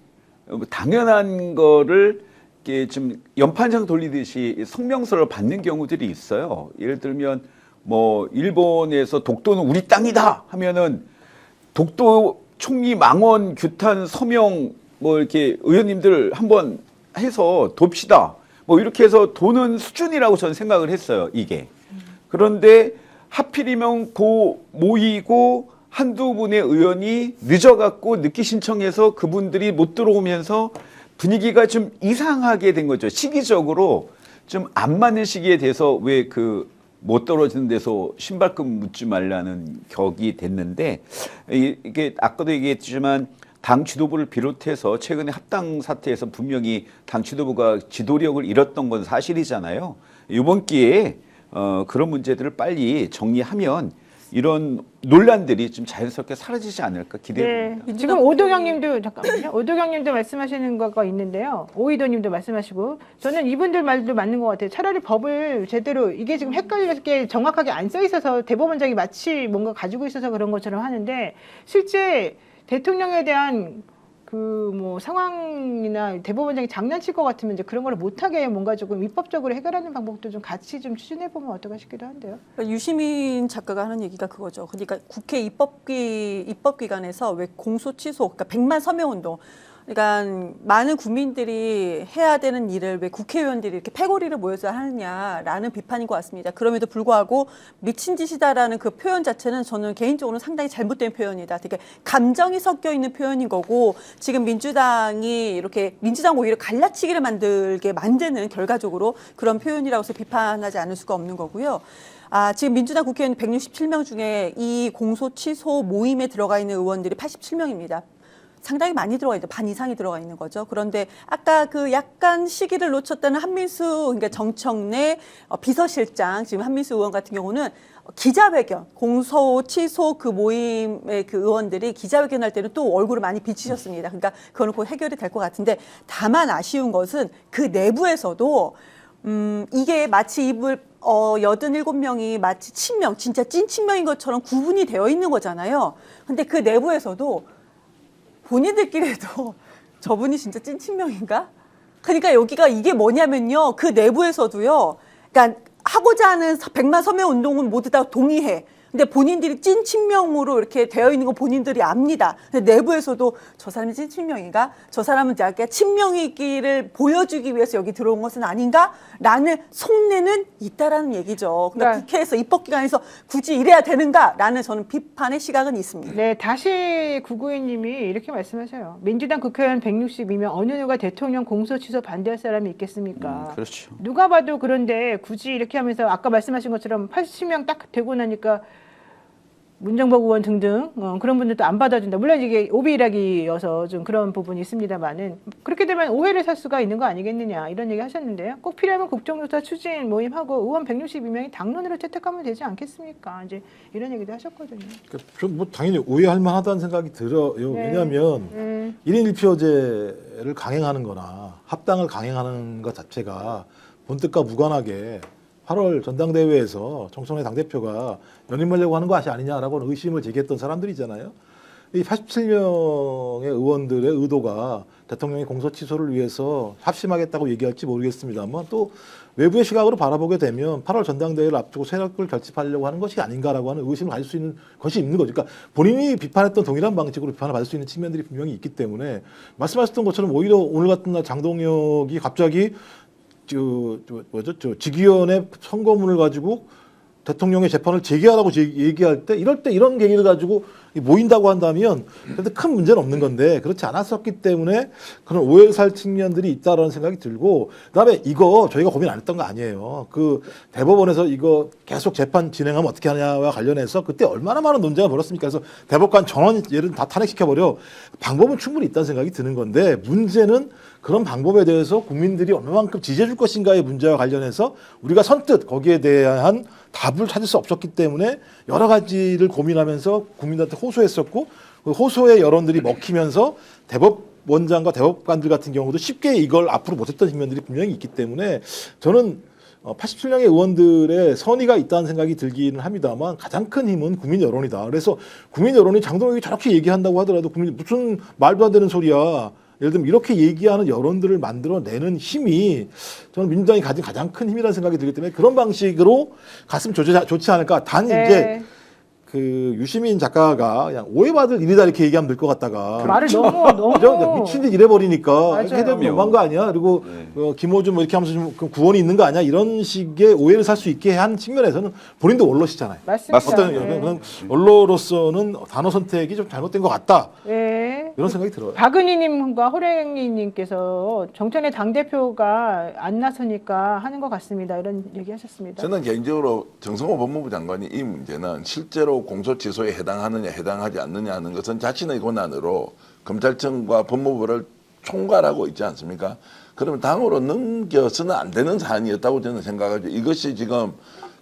당연한 거를 이렇게 좀 연판장 돌리듯이 성명서를 받는 경우들이 있어요. 예를 들면 뭐 일본에서 독도는 우리 땅이다 하면은 독도 총리 망원 규탄 서명 뭐 이렇게 의원님들 한번 해서 돕시다. 뭐 이렇게 해서 도는 수준이라고 저는 생각을 했어요. 이게. 그런데 하필이면 모이고 한두 분의 의원이 늦어갖고 늦게 신청해서 그분들이 못 들어오면서 분위기가 좀 이상하게 된 거죠. 시기적으로 좀 안 맞는 시기에 대해서 왜 그 못 떨어지는 데서 신발끈 묻지 말라는 격이 됐는데 이게 아까도 얘기했지만 당 지도부를 비롯해서 최근에 합당 사태에서 분명히 당 지도부가 지도력을 잃었던 건 사실이잖아요. 이번 기회에 그런 문제들을 빨리 정리하면 이런 논란들이 좀 자연스럽게 사라지지 않을까 기대됩니다. 네. 지금 오도경님도 잠깐만요. 오도경님도 말씀하시는 거가 있는데요. 오이도님도 말씀하시고 저는 이분들 말도 맞는 것 같아요. 차라리 법을 제대로 이게 지금 헷갈리게 정확하게 안 써 있어서 대법원장이 마치 뭔가 가지고 있어서 그런 것처럼 하는데 실제 대통령에 대한 그 뭐 상황이나 대법원장이 장난칠 것 같으면 이제 그런 걸 못하게 뭔가 조금 입법적으로 해결하는 방법도 좀 같이 좀 추진해 보면 어떨까 싶기도 한데요. 그러니까 유시민 작가가 하는 얘기가 그거죠. 그러니까 국회 입법기관에서 왜 공소 취소, 그러니까 100만 서명 운동. 그러니까 많은 국민들이 해야 되는 일을 왜 국회의원들이 이렇게 패거리를 모여서 하느냐라는 비판인 것 같습니다. 그럼에도 불구하고 미친 짓이다라는 그 표현 자체는 저는 개인적으로는 상당히 잘못된 표현이다. 되게 감정이 섞여 있는 표현인 거고 지금 민주당이 이렇게 민주당 오히려 갈라치기를 만들게 만드는 결과적으로 그런 표현이라고 해서 비판하지 않을 수가 없는 거고요. 지금 민주당 국회의원 167명 중에 이 공소 취소 모임에 들어가 있는 의원들이 87명입니다. 상당히 많이 들어가 있죠. 반 이상이 들어가 있는 거죠. 그런데 아까 그 약간 시기를 놓쳤다는 한민수, 그러니까 정청래 비서실장, 지금 한민수 의원 같은 경우는 기자회견, 공소 취소 그 모임의 그 의원들이 기자회견 할 때는 또 얼굴을 많이 비치셨습니다. 그러니까 그거는 곧 해결이 될 것 같은데 다만 아쉬운 것은 그 내부에서도 이게 마치 입을 87명이 마치 친명, 진짜 찐 친명인 것처럼 구분이 되어 있는 거잖아요. 근데 그 내부에서도 본인들끼리도 저분이 진짜 찐 친명인가? 그러니까 여기가 이게 뭐냐면요. 그 내부에서도요. 그러니까 하고자 하는 100만 서명 운동은 모두 다 동의해. 근데 본인들이 찐 친명으로 이렇게 되어 있는 거 본인들이 압니다. 근데 내부에서도 저 사람이 찐 친명인가? 저 사람은 약간 친명이기를 보여주기 위해서 여기 들어온 것은 아닌가? 라는 속내는 있다라는 얘기죠. 그러니까 네. 국회에서 입법기관에서 굳이 이래야 되는가? 라는 저는 비판의 시각은 있습니다. 네, 다시 구구이님이 이렇게 말씀하셔요. 민주당 국회의원 162명 어느 누가 대통령 공소 취소 반대할 사람이 있겠습니까? 그렇죠. 누가 봐도 그런데 굳이 이렇게 하면서 아까 말씀하신 것처럼 80명 딱 되고 나니까 문정복 의원 등등 그런 분들도 안 받아준다. 물론 이게 오비일하기여서 좀 그런 부분이 있습니다만은 그렇게 되면 오해를 살 수가 있는 거 아니겠느냐 이런 얘기 하셨는데요. 꼭 필요하면 국정조사 추진 모임하고 의원 162명이 당론으로 채택하면 되지 않겠습니까? 이제 이런 얘기도 하셨거든요. 좀 뭐 당연히 오해할 만하다는 생각이 들어요. 네. 왜냐하면 1인 1표제를 강행하는 거나 합당을 강행하는 것 자체가 본뜻과 무관하게 8월 전당대회에서 정청래 당대표가 연임하려고 하는 것이 아니냐라고 의심을 제기했던 사람들이잖아요. 이 87명의 의원들의 의도가 대통령의 공소 취소를 위해서 합심하겠다고 얘기할지 모르겠습니다만 또 외부의 시각으로 바라보게 되면 8월 전당대회를 앞두고 세력을 결집하려고 하는 것이 아닌가라고 하는 의심을 가질 수 있는 것이 있는 거죠. 그러니까 본인이 비판했던 동일한 방식으로 비판을 받을 수 있는 측면들이 분명히 있기 때문에 말씀하셨던 것처럼 오히려 오늘 같은 날 장동혁이 갑자기 직위원회 선거문을 가지고 대통령의 재판을 재개하라고 얘기할 때 이럴 때 이런 계기를 가지고 모인다고 한다면 그래도 큰 문제는 없는 건데 그렇지 않았었기 때문에 그런 오해를 살 측면들이 있다라는 생각이 들고 그다음에 이거 저희가 고민 안 했던 거 아니에요. 그 대법원에서 이거 계속 재판 진행하면 어떻게 하냐와 관련해서 그때 얼마나 많은 논쟁을 벌였습니까? 그래서 대법관 전원 얘를 다 탄핵시켜버려. 방법은 충분히 있다는 생각이 드는 건데 문제는 그런 방법에 대해서 국민들이 얼마만큼 지지해 줄 것인가의 문제와 관련해서 우리가 선뜻 거기에 대한 답을 찾을 수 없었기 때문에 여러 가지를 고민하면서 국민들한테 호소했었고 그 호소의 여론들이 먹히면서 대법원장과 대법관들 같은 경우도 쉽게 이걸 앞으로 못했던 측면들이 분명히 있기 때문에 저는 87명의 의원들의 선의가 있다는 생각이 들기는 합니다만 가장 큰 힘은 국민 여론이다. 그래서 국민 여론이 장동혁이 저렇게 얘기한다고 하더라도 국민 무슨 말도 안 되는 소리야. 예를 들면 이렇게 얘기하는 여론들을 만들어내는 힘이 저는 민주당이 가진 가장 큰 힘이라는 생각이 들기 때문에 그런 방식으로 갔으면 좋지 않을까. 단 이제 그 유시민 작가가 그냥 오해받을 일이다 이렇게 얘기하면 될 것 같다가 말을 너무 그죠? 미친 듯 이래버리니까 맞아요. 이렇게 되면 너무한 거 아니야? 그리고 김호준 뭐 이렇게 하면서 좀 구원이 있는 거 아니야? 이런 식의 오해를 살 수 있게 한 측면에서는 본인도 언론이잖아요. 맞습니다. 어떤 네. 그런 언론으로서는 단어 선택이 좀 잘못된 것 같다. 네. 이런 생각이 들어요. 박은희님과 호랭이님께서 정청래 당대표가 안 나서니까 하는 것 같습니다. 이런 얘기하셨습니다. 저는 개인적으로 정성호 법무부 장관이 이 문제는 실제로 공소취소에 해당하느냐 해당하지 않느냐 하는 것은 자신의 권한으로 검찰청과 법무부를 총괄하고 있지 않습니까? 그러면 당으로 넘겨서는 안 되는 사안이었다고 저는 생각하죠. 이것이 지금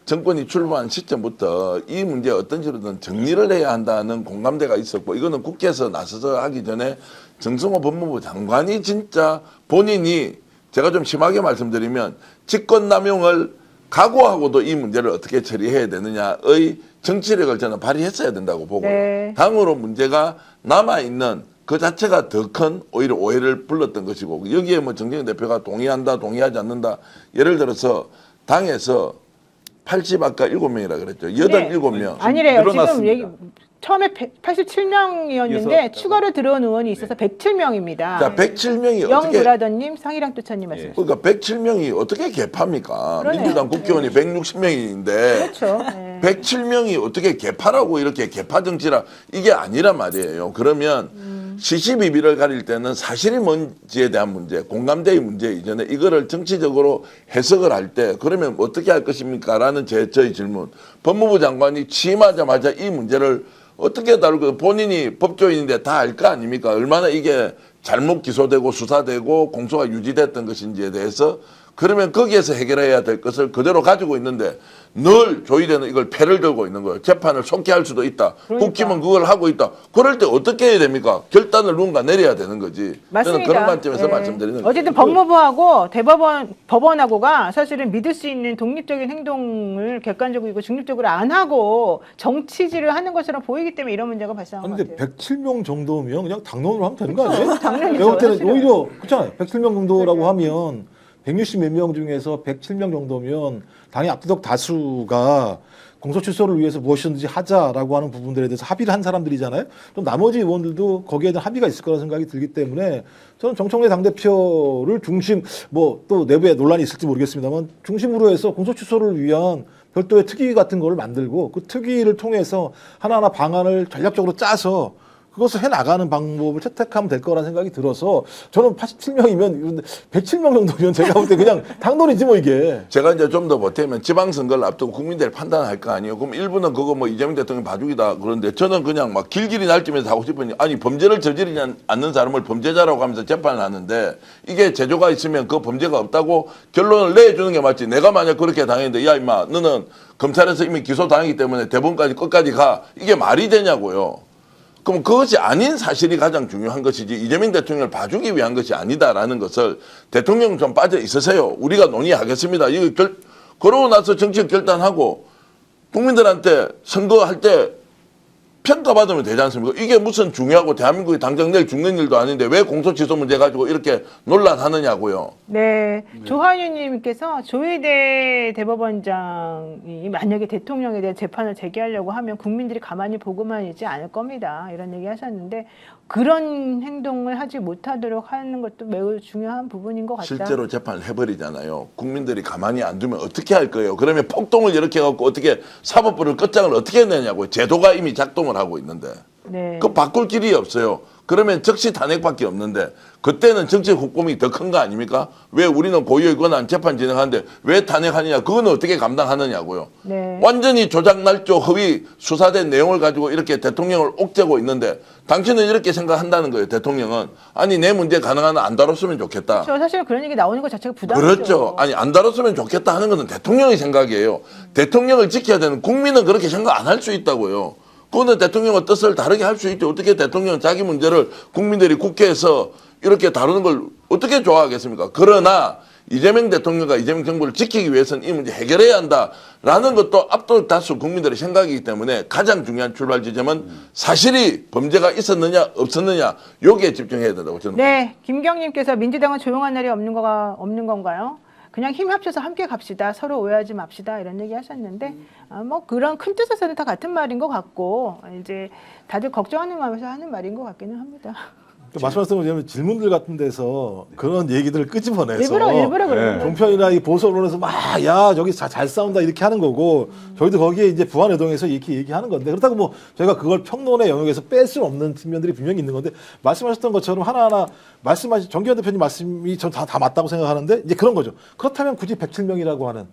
정권이 출범한 시점부터 이 문제에 어떤 식으로든 정리를 해야 한다는 공감대가 있었고 이거는 국회에서 나서서 하기 전에 정성호 법무부 장관이 진짜 본인이 제가 좀 심하게 말씀드리면 직권남용을 각오하고도 이 문제를 어떻게 처리해야 되느냐의 정치력을 저는 발휘했어야 된다고 보고요. 네. 당으로 문제가 남아있는 그 자체가 더 큰 오히려 오해를 불렀던 것이고 여기에 뭐 정진영 대표가 동의한다 동의하지 않는다 예를 들어서 당에서 80 아까 7명이라 그랬죠. 87명. 아니래요. 지금 늘어났습니다. 얘기 처음에 87명이었는데 그래서- 추가로 들어온 의원이 있어서 107명입니다. 자, 107명이 어떻게 영브라더님, 상희랑 뚜차님 말씀. 그러니까 107명이 어떻게 개파입니까? 그러네요. 민주당 국회의원이 160명인데 그렇죠. 네. 107명이 어떻게 개파라고 이렇게 개파 정치라 이게 아니란 말이에요. 그러면 시시비비를 가릴 때는 사실이 뭔지에 대한 문제, 공감대의 문제 이전에 이거를 정치적으로 해석을 할 때 그러면 어떻게 할 것입니까? 라는 저의 질문. 법무부 장관이 취임하자마자 이 문제를 어떻게 다루고 본인이 법조인인데 다 알 거 아닙니까? 얼마나 이게 잘못 기소되고 수사되고 공소가 유지됐던 것인지에 대해서 그러면 거기에서 해결해야 될 것을 그대로 가지고 있는데 늘 조희대는 이걸 패를 들고 있는 거예요. 재판을 속기할 수도 있다. 그러니까. 국힘은 그걸 하고 있다. 그럴 때 어떻게 해야 됩니까? 결단을 누군가 내려야 되는 거지. 맞습니다. 저는 그런 관점에서 예. 말씀드리는 어쨌든 거예요. 법무부하고 법원하고가 사실은 믿을 수 있는 독립적인 행동을 객관적이고 중립적으로 안 하고 정치질을 하는 것처럼 보이기 때문에 이런 문제가 발생한 것 근데 같아요. 107명 정도면 그냥 당론으로 하면 되는 거 아니에요? 당연히죠, 내가 볼 때는 사실은. 오히려 그렇잖아요. 107명 정도라고 하면 160 몇 명 중에서 107명 정도면 당의 압도적 다수가 공소 취소를 위해서 무엇이든지 하자라고 하는 부분들에 대해서 합의를 한 사람들이잖아요. 또 나머지 의원들도 거기에 대한 합의가 있을 거라는 생각이 들기 때문에 저는 정청래 당대표를 중심 뭐 또 내부에 논란이 있을지 모르겠습니다만 중심으로 해서 공소 취소를 위한 별도의 특위 같은 거를 만들고 그 특위를 통해서 하나하나 방안을 전략적으로 짜서 그것을 해나가는 방법을 채택하면 될 거라는 생각이 들어서 저는 87명이면 107명 정도면 제가 볼 때 그냥 당론이지 뭐 이게. 제가 이제 좀 더 보태면 지방선거를 앞두고 국민들이 판단할 거 아니에요. 그럼 일부는 그거 뭐 이재명 대통령 봐주기다 그런데 저는 그냥 막 길길이 날뛰면서 하고 싶으니 아니 범죄를 저지르지 않는 사람을 범죄자라고 하면서 재판을 하는데 이게 제조가 있으면 그 범죄가 없다고 결론을 내주는 게 맞지. 내가 만약 그렇게 당했는데 야 임마 너는 검찰에서 이미 기소당했기 때문에 대법원까지 끝까지 가. 이게 말이 되냐고요. 그럼 그것이 아닌 사실이 가장 중요한 것이지 이재명 대통령을 봐주기 위한 것이 아니다라는 것을 대통령 좀 빠져 있으세요. 우리가 논의하겠습니다. 이거 그러고 나서 정치적 결단하고 국민들한테 선거할 때 평가받으면 되지 않습니까? 이게 무슨 중요하고 대한민국이 당장 내일 죽는 일도 아닌데 왜 공소취소 문제 가지고 이렇게 논란하느냐고요. 네, 조한유님께서 조희대 대법원장이 만약에 대통령에 대한 재판을 제기하려고 하면 국민들이 가만히 보고만 있지 않을 겁니다. 이런 얘기 하셨는데 그런 행동을 하지 못하도록 하는 것도 매우 중요한 부분인 것 같다. 실제로 재판을 해버리잖아요. 국민들이 가만히 안 두면 어떻게 할 거예요? 그러면 폭동을 이렇게 해갖고 어떻게 사법부를 끝장을 어떻게 내냐고요. 제도가 이미 작동을 하고 있는데. 네. 그 바꿀 길이 없어요. 그러면 즉시 탄핵밖에 없는데 그때는 정치 후kum이 더 큰 거 아닙니까? 왜 우리는 고유의 권한 재판 진행하는데 왜 탄핵하느냐? 그거는 어떻게 감당하느냐고요. 네. 완전히 조작 날조 허위 수사된 내용을 가지고 이렇게 대통령을 옥죄고 있는데 당신은 이렇게 생각한다는 거예요. 대통령은 아니 내 문제 가능한 안 다뤘으면 좋겠다. 저 사실 그런 얘기 나오는 것 자체가 부담이죠. 그렇죠. 아니 안 다뤘으면 좋겠다 하는 것은 대통령의 생각이에요. 대통령을 지켜야 되는 국민은 그렇게 생각 안 할 수 있다고요. 그거는 대통령의 뜻을 다르게 할 수 있죠. 어떻게 대통령은 자기 문제를 국민들이 국회에서 이렇게 다루는 걸 어떻게 좋아하겠습니까? 그러나 이재명 대통령과 이재명 정부를 지키기 위해서는 이 문제 해결해야 한다라는 것도 압도적 다수 국민들의 생각이기 때문에 가장 중요한 출발 지점은 사실이 범죄가 있었느냐 없었느냐 여기에 집중해야 된다고 저는. 네, 김경님께서 민주당은 조용한 날이 없는 건가요? 그냥 힘 합쳐서 함께 갑시다. 서로 오해하지 맙시다. 이런 얘기 하셨는데 뭐 그런 큰 뜻에서는 다 같은 말인 것 같고 이제 다들 걱정하는 마음에서 하는 말인 것 같기는 합니다. 말씀하신 것처럼 질문들 같은 데서 그런 얘기들을 끄집어내서 일부러 그래요. 종편이나 이 보수 언론에서 막 야 저기 잘 싸운다 이렇게 하는 거고 저희도 거기에 이제 부안회동에서 이렇게 얘기하는 건데 그렇다고 뭐 저희가 그걸 평론의 영역에서 뺄 수 없는 측면들이 분명히 있는 건데 말씀하셨던 것처럼 하나하나 말씀하신 정기현 대표님 말씀이 전 다 맞다고 생각하는데 이제 그런 거죠. 그렇다면 굳이 107명이라고 하는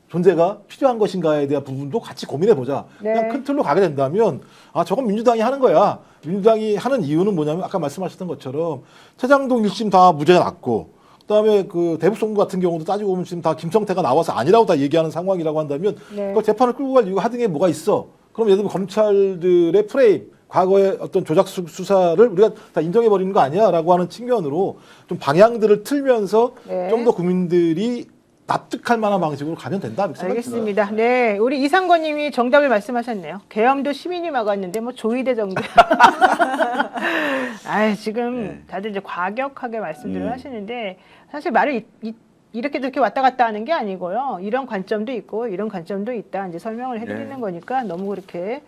존재가 필요한 것인가에 대한 부분도 같이 고민해 보자. 네. 그냥 큰 틀로 가게 된다면 아 저건 민주당이 하는 거야. 민주당이 하는 이유는 뭐냐면 아까 말씀하셨던 것처럼 최장동 1심 다 무죄가 났고 그다음에 그 대북송구 같은 경우도 따지고 보면 지금 다 김성태가 나와서 아니라고 다 얘기하는 상황이라고 한다면 네. 그걸 재판을 끌고 갈 이유가 하등에 뭐가 있어. 그럼 예를 들면 검찰들의 프레임 과거의 어떤 조작 수사를 우리가 다 인정해 버리는 거 아니야라고 하는 측면으로 좀 방향들을 틀면서 네. 좀 더 국민들이 납득할 만한 방식으로 가면 된다. 이렇게 생각합니다. 알겠습니다. 네, 우리 이상권님이 정답을 말씀하셨네요. 계엄도 시민이 막았는데 뭐 조희대 정도. 아, 지금 다들 이제 과격하게 말씀들을 하시는데 사실 말을 이렇게 저렇게 왔다 갔다 하는 게 아니고요. 이런 관점도 있고 이런 관점도 있다. 이제 설명을 해드리는 거니까 너무 그렇게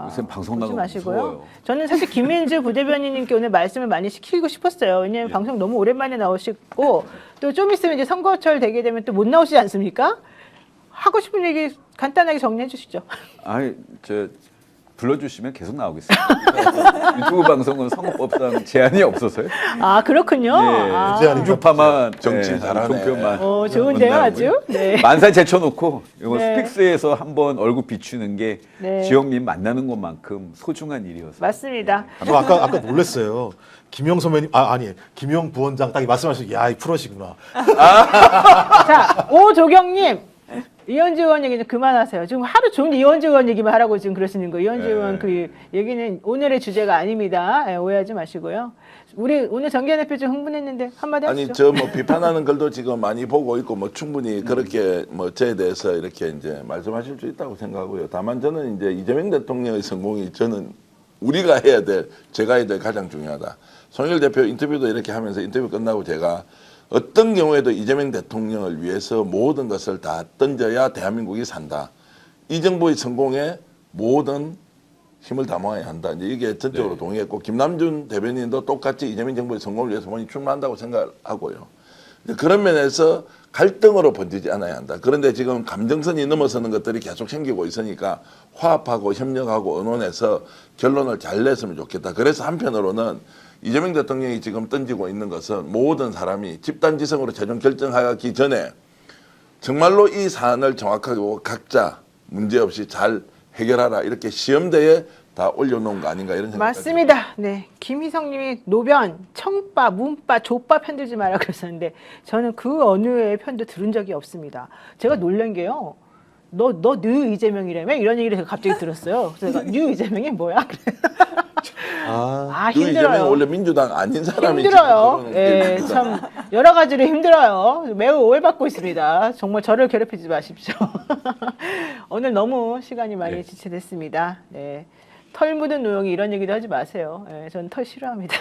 요새 방송 보지 나가면 마시고요. 무서워요. 저는 사실 김민주 부대변인님께 오늘 말씀을 많이 시키고 싶었어요. 왜냐하면 방송 너무 오랜만에 나오시고 또 좀 있으면 이제 선거철 되게 되면 또 못 나오시지 않습니까? 하고 싶은 얘기 간단하게 정리해 주시죠. 아니 저 불러주시면 계속 나오겠습니다. 유튜브 방송은 선거법상 제한이 없어서요. 아, 그렇군요. 아, 제한이 유파만 정치 잘하네. 종편만. 좋은데요, 아주. 네. 만사 제쳐놓고 이거 네. 스픽스에서 한번 얼굴 비추는 게 네. 지역민 만나는 것만큼 소중한 일이어서. 맞습니다. 아까 놀랐어요. 김영 선배님 아니 김영 부원장 딱 말씀하시고 야 이 프로시구나. 자, 오조경님. 이현주 의원 얘기 좀 그만하세요. 지금 하루 종일 이현주 의원 얘기만 하라고 지금 그러시는 거예요. 이현주 의원 그 얘기는 오늘의 주제가 아닙니다. 예, 오해하지 마시고요. 우리 오늘 정기현 대표 좀 흥분했는데 한마디 하시죠. 아니 저 뭐 비판하는 글도 지금 많이 보고 있고 뭐 충분히 그렇게 뭐 저에 대해서 이렇게 이제 말씀하실 수 있다고 생각하고요. 다만 저는 이제 이재명 대통령의 성공이 저는 우리가 해야 될 제가 해야 될 가장 중요하다. 송영길 대표 인터뷰도 이렇게 하면서 인터뷰 끝나고 제가 어떤 경우에도 이재명 대통령을 위해서 모든 것을 다 던져야 대한민국이 산다. 이 정부의 성공에 모든 힘을 다 모아야 한다. 이제 이게 전적으로 동의했고 김남준 대변인도 똑같이 이재명 정부의 성공을 위해서 본인이 출마한다고 생각하고요. 그런 면에서 갈등으로 번지지 않아야 한다. 그런데 지금 감정선이 넘어서는 것들이 계속 생기고 있으니까 화합하고 협력하고 의논해서 결론을 잘 냈으면 좋겠다. 그래서 한편으로는 이재명 대통령이 지금 던지고 있는 것은 모든 사람이 집단지성으로 최종 결정하기 전에 정말로 이 사안을 정확하게 보고 각자 문제없이 잘 해결하라 이렇게 시험대에 다 올려놓은 거 아닌가 이런 생각이 맞습니다. 네, 김희성님이 노변, 청빠, 문빠, 족빠 편들지 마라 그러셨는데 저는 그 어느의 편도 들은 적이 없습니다. 제가 놀란 게요. 뉴 이재명이라며 이런 얘기를 제가 갑자기 들었어요. 그래서 제가 뉴 이재명이 뭐야? 이재명은 힘들어요. 원래 민주당 아닌 사람이 힘들어요. 지금 예, 참 여러 가지로 힘들어요. 매우 오해받고 있습니다. 정말 저를 괴롭히지 마십시오. 오늘 너무 시간이 많이 지체됐습니다. 네. 털 묻은 노영이 이런 얘기도 하지 마세요. 예, 전 털 싫어합니다.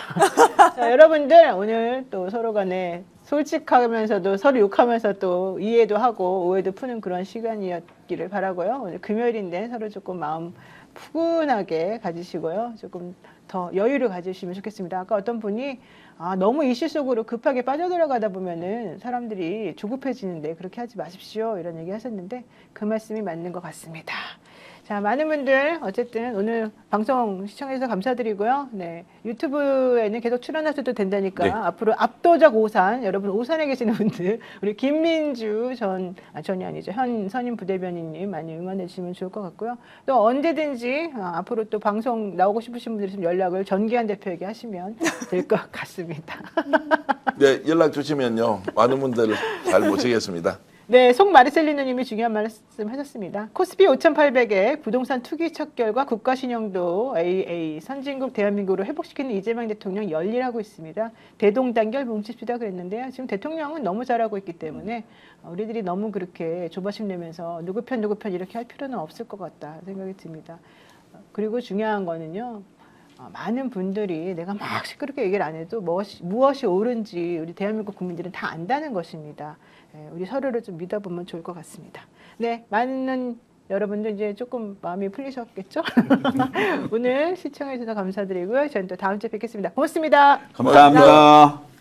자, 여러분들 오늘 또 서로 간에 솔직하면서도 서로 욕하면서 또 이해도 하고 오해도 푸는 그런 시간이었기를 바라고요. 오늘 금요일인데 서로 조금 마음 푸근하게 가지시고요. 조금 더 여유를 가지시면 좋겠습니다. 아까 어떤 분이 너무 이슈 속으로 급하게 빠져들어가다 보면은 사람들이 조급해지는데 그렇게 하지 마십시오. 이런 얘기 하셨는데 그 말씀이 맞는 것 같습니다. 자, 많은 분들 어쨌든 오늘 방송 시청해주셔서 감사드리고요. 네, 유튜브에는 계속 출연하셔도 된다니까 네. 앞으로 압도적 오산, 여러분 오산에 계시는 분들 우리 김민주 전이 아니죠. 현 선임 부대변인님 많이 응원해 주시면 좋을 것 같고요. 또 언제든지 앞으로 또 방송 나오고 싶으신 분들 있으면 연락을 전기한 대표에게 하시면 될 것 같습니다. 네, 연락 주시면요. 많은 분들 잘 모시겠습니다. 네, 송마르셀리노님이 중요한 말씀 하셨습니다. 코스피 5,800에 부동산 투기 척결과 국가신용도 AA 선진국 대한민국으로 회복시키는 이재명 대통령 열일하고 있습니다. 대동단결 뭉칩시다 그랬는데요. 지금 대통령은 너무 잘하고 있기 때문에 우리들이 너무 그렇게 조바심 내면서 누구 편 이렇게 할 필요는 없을 것 같다 생각이 듭니다. 그리고 중요한 거는요. 많은 분들이 내가 막 시끄럽게 얘기를 안 해도 무엇이 옳은지 우리 대한민국 국민들은 다 안다는 것입니다. 우리 서로를 좀 믿어보면 좋을 것 같습니다. 네, 많은 여러분들 이제 조금 마음이 풀리셨겠죠? 오늘 시청해 주셔서 감사드리고요. 저는 또 다음 주에 뵙겠습니다. 고맙습니다. 감사합니다.